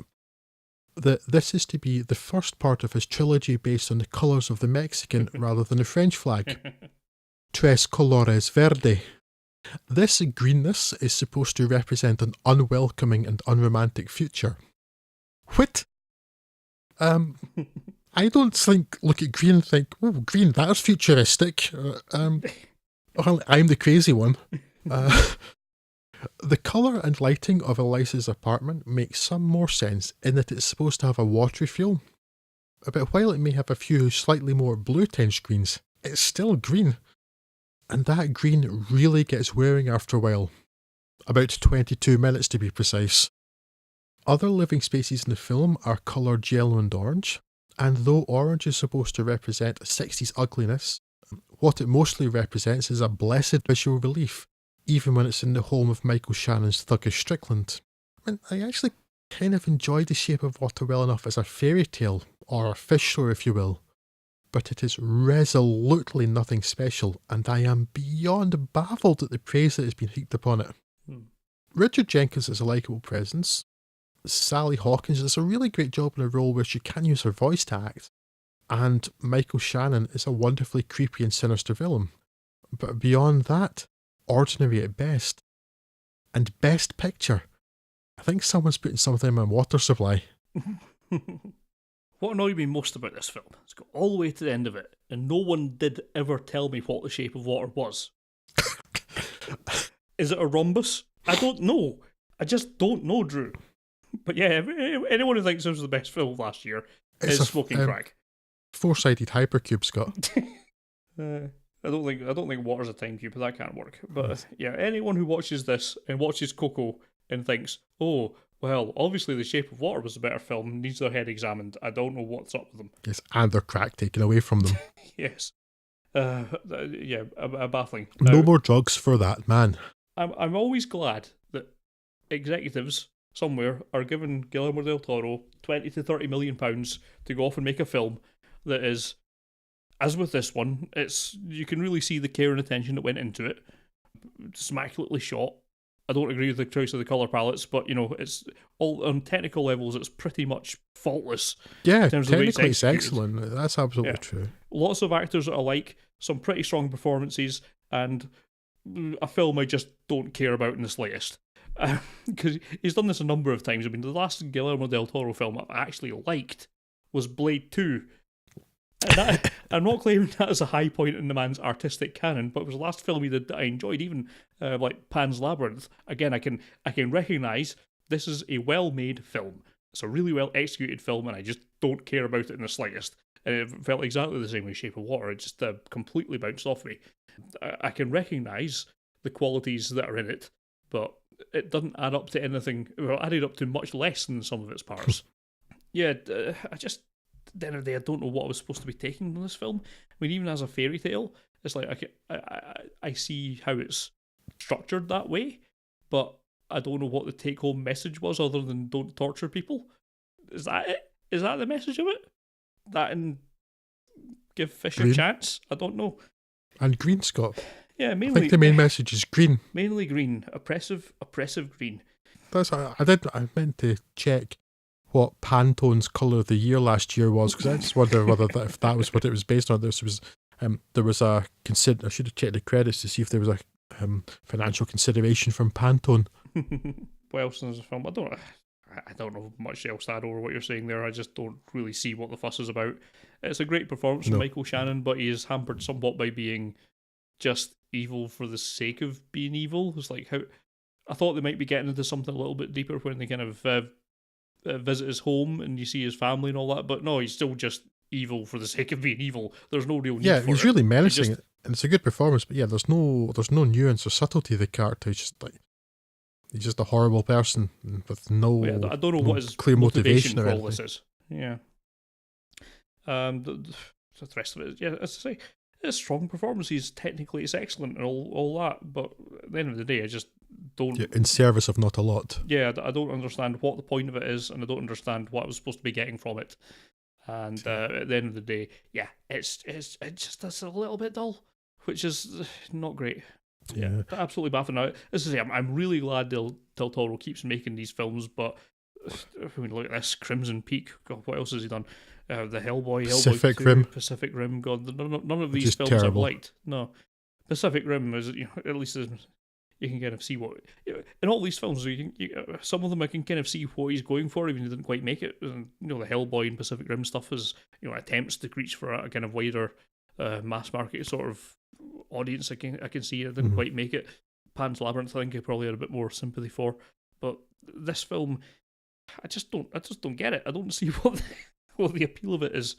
B: That this is to be the first part of his trilogy based on the colours of the Mexican rather than the French flag. Tres colores verde. This greenness is supposed to represent an unwelcoming and unromantic future. What? I don't look at green and think, oh, green, that's futuristic. Well, I'm the crazy one. The colour and lighting of Eliza's apartment makes some more sense in that it's supposed to have a watery feel. but while it may have a few slightly more blue tinge screens, it's still green. And that green really gets wearing after a while. About 22 minutes to be precise. Other living spaces in the film are coloured yellow and orange, and though orange is supposed to represent 60s ugliness, what it mostly represents is a blessed visual relief, even when it's in the home of Michael Shannon's thuggish Strickland. And I actually kind of enjoy The Shape of Water well enough as a fairy tale, or a fish story if you will, but it is resolutely nothing special, and I am beyond baffled at the praise that has been heaped upon it. Richard Jenkins is a likeable presence. Sally Hawkins does a really great job in a role where she can use her voice to act, and Michael Shannon is a wonderfully creepy and sinister villain. But beyond that, ordinary at best. And best picture. I think someone's putting something in my water supply.
A: What annoyed me most about this film, it's got all the way to the end of it, and no one did ever tell me what The Shape of Water was. Is it a rhombus? I don't know. I just don't know, Drew. But yeah, anyone who thinks this was the best film last year is smoking crack.
B: Four-sided hypercube, Scott.
A: I don't think water's a time cube, but that can't work. But yeah, anyone who watches this and watches Coco and thinks, oh, well, obviously The Shape of Water was a better film, needs their head examined. I don't know what's up with them.
B: Yes, and their crack taken away from them.
A: Yes. Baffling.
B: No more drugs for that, man.
A: I'm always glad that executives somewhere are giving Guillermo del Toro 20 to 30 million pounds to go off and make a film that is, as with this one, you can really see the care and attention that went into it. It's immaculately shot. I don't agree with the choice of the colour palettes, but it's all on technical levels. It's pretty much faultless.
B: Yeah,
A: in terms of the way
B: technically it's excellent. That's absolutely true.
A: Lots of actors that I like, some pretty strong performances, and a film I just don't care about in the slightest. Because he's done this a number of times. I mean, the last Guillermo del Toro film I actually liked was Blade 2. And I'm not claiming that as a high point in the man's artistic canon, but it was the last film he did that I enjoyed, even like Pan's Labyrinth. Again, I can recognise this is a well-made film. It's a really well-executed film, and I just don't care about it in the slightest. And it felt exactly the same with Shape of Water. It just completely bounced off me. I can recognise the qualities that are in it, but it doesn't add up to anything. Well, it added up to much less than some of its parts. I just, at the end of the day, I don't know what I was supposed to be taking from this film. I mean, even as a fairy tale, it's like I see how it's structured that way, but I don't know what the take-home message was other than don't torture people. Is that it? Is that the message of it? That and give fish a chance? I don't know.
B: And green, Scott.
A: Yeah, mainly.
B: I think the main message is green.
A: Mainly green. Oppressive green.
B: I meant to check what Pantone's colour of the year last year was, because I just wonder if that was what it was based on. I should have checked the credits to see if there was a financial consideration from Pantone.
A: What else in this film? I don't know much else to add over what you're saying there. I just don't really see what the fuss is about. It's a great performance from Michael Shannon, but he is hampered somewhat by being just evil for the sake of being evil. It's like how I thought they might be getting into something a little bit deeper when they kind of visit his home and you see his family and all that, but no, he's still just evil for the sake of being evil. There's no real need for it.
B: Yeah, he's really menacing, and it's a good performance, but yeah, there's no nuance or subtlety to the character. He's just a horrible person with no
A: I don't know what his
B: clear motivation
A: for all this is. Yeah. The rest of it, as I say, it's strong performances. Technically, it's excellent and all that, but at the end of the day, I just don't...
B: Yeah, in service of not a lot.
A: Yeah, I don't understand what the point of it is, and I don't understand what I was supposed to be getting from it. And at the end of the day, yeah, it's a little bit dull, which is not great.
B: Yeah,
A: absolutely baffling. Now, as I say, I'm really glad Del Toro keeps making these films, but when you look at this, Crimson Peak, God, what else has he done? The Hellboy,
B: Pacific
A: 2,
B: Rim.
A: Pacific Rim, God, none of these films I've liked. No, Pacific Rim is, at least you can kind of see what in all these films. Some of them I can kind of see what he's going for, even if he didn't quite make it. And, the Hellboy and Pacific Rim stuff is attempts to reach for a kind of wider mass market sort of audience. I can see it didn't quite make it. Pan's Labyrinth, I think I probably had a bit more sympathy for, but this film, I just don't get it. I don't see Well, the appeal of it is,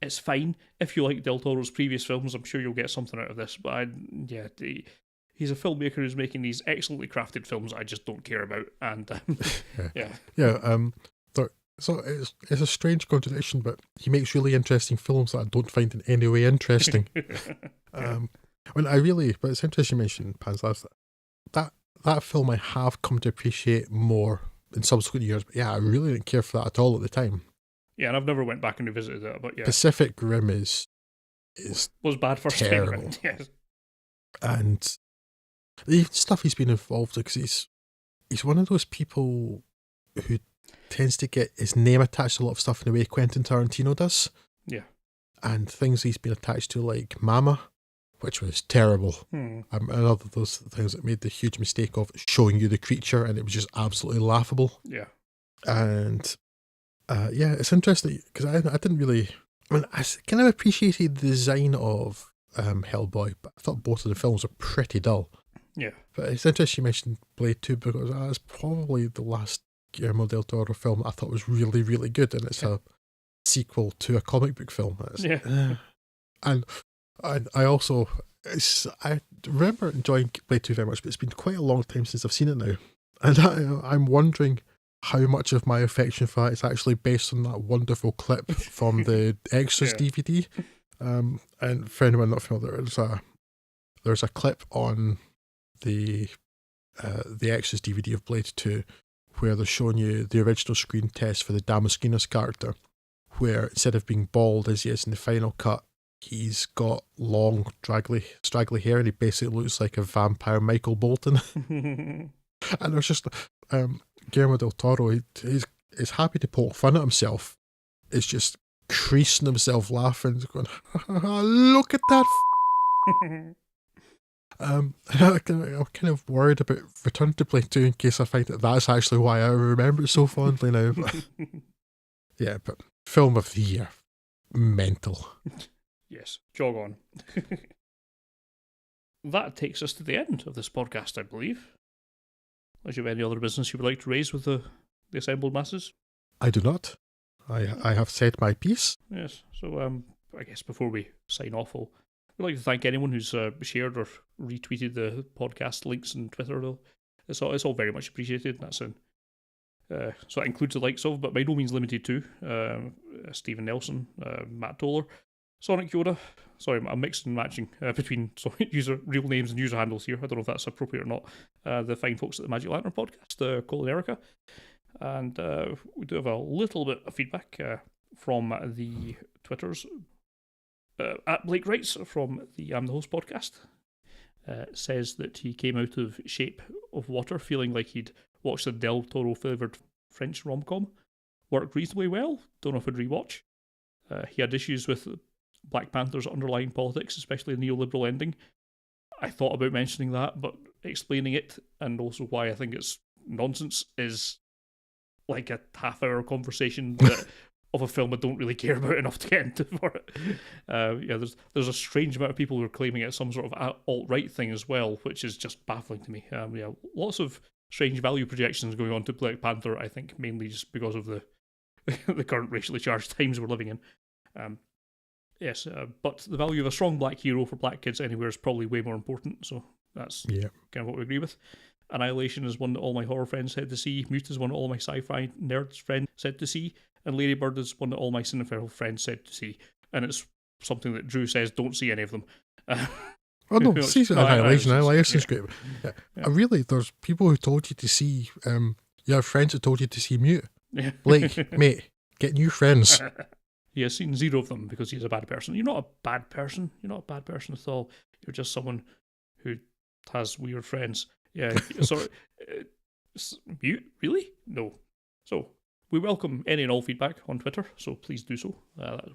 A: it's fine. If you like Del Toro's previous films, I'm sure you'll get something out of this. But he's a filmmaker who's making these excellently crafted films I just don't care about. And
B: So it's a strange contradiction, but he makes really interesting films that I don't find in any way interesting. But it's interesting you mentioned Pan's Labyrinth. That film I have come to appreciate more in subsequent years. But yeah, I really didn't care for that at all at the time.
A: Yeah, and I've never went back and revisited it. But yeah,
B: Pacific Rim
A: was bad first time
B: terrible.
A: around. Yes.
B: And the stuff he's been involved in, because he's one of those people who tends to get his name attached to a lot of stuff in the way Quentin Tarantino does.
A: Yeah.
B: And things he's been attached to, like Mama, which was terrible. Another of those things that made the huge mistake of showing you the creature, and it was just absolutely laughable.
A: Yeah.
B: And it's interesting because I didn't really. I kind of appreciated the design of Hellboy, but I thought both of the films were pretty dull.
A: Yeah.
B: But it's interesting you mentioned Blade 2 because that's probably the last Guillermo del Toro film I thought was really, really good, and it's a sequel to a comic book film. And I also, I remember enjoying Blade 2 very much, but it's been quite a long time since I've seen it now. And I'm wondering how much of my affection for that is actually based on that wonderful clip from the Extras DVD. And for anyone not familiar, there's a clip on the Extras DVD of Blade 2 where they're showing you the original screen test for the Damaskinos character, where instead of being bald as he is in the final cut, he's got long, straggly hair, and he basically looks like a vampire Michael Bolton. And there's just Guillermo del Toro, he's happy to poke fun at himself. It's just creasing himself laughing, going, look at that. I'm kind of worried about Return to Blade 2 in case I find that that's actually why I remember it so fondly now. Yeah, but film of the year, mental.
A: Yes, jog on. That takes us to the end of this podcast, I believe. Unless you have any other business you would like to raise with the assembled masses?
B: I do not. I have said my piece.
A: Yes, so I guess before we sign off, I'd like to thank anyone who's shared or retweeted the podcast links on Twitter. It's all very much appreciated. That's so that includes the likes of, but by no means limited to, Stephen Nelson, Matt Toller, Sonic Yoda. Sorry, I'm mixing and matching between real names and user handles here. I don't know if that's appropriate or not. The fine folks at the Magic Lantern podcast, Cole and Erica. And we do have a little bit of feedback from the Twitters. At Blake Wrights from the I'm the Host podcast says that he came out of Shape of Water feeling like he'd watched a Del Toro flavoured French rom-com. Worked reasonably well. Don't know if I'd rewatch. He had issues with Black Panther's underlying politics, especially the neoliberal ending. I thought about mentioning that, but explaining it and also why I think it's nonsense is like a half-hour conversation of a film I don't really care about enough to get into for it. There's a strange amount of people who are claiming it's some sort of alt-right thing as well, which is just baffling to me. Lots of strange value projections going on to Black Panther, I think, mainly just because of the the current racially charged times we're living in. But the value of a strong black hero for black kids anywhere is probably way more important, so that's kind of what we agree with. Annihilation is one that all my horror friends said to see. Mute is one that all my sci-fi nerds friends said to see. And Ladybird is one that all my cinephile friends said to see. And it's something that Drew says, don't see any of them.
B: See Annihilation. Annihilation's great. Yeah. Really, there's people who told you to see, you have friends that told you to see Mute.
A: Yeah.
B: Blake, mate, get new friends.
A: He has seen zero of them because he's a bad person. You're not a bad person. You're not a bad person at all. You're just someone who has weird friends. Yeah, sorry. Mute? Really? No. So, we welcome any and all feedback on Twitter, so please do so.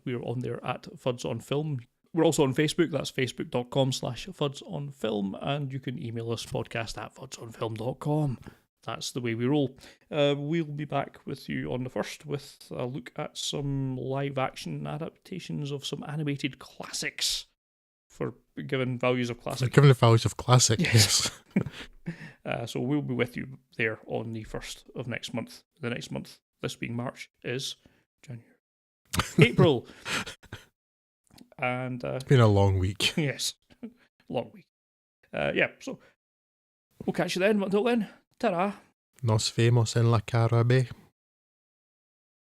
A: We're on there at Fuds on Film. We're also on Facebook. That's facebook.com/fudsonfilm, and you can email us podcast@fudsonfilm.com. That's the way we roll. We'll be back with you on the 1st with a look at some live-action adaptations of some animated classics for given values of classic.
B: Given the values of classic, yes.
A: So we'll be with you there on the 1st of next month. The next month, this being March, is January. April. And
B: It's been a long week.
A: yes, long week. Yeah, so we'll catch you then. But until then, ta-ra.
B: Nos vemos en la cara B.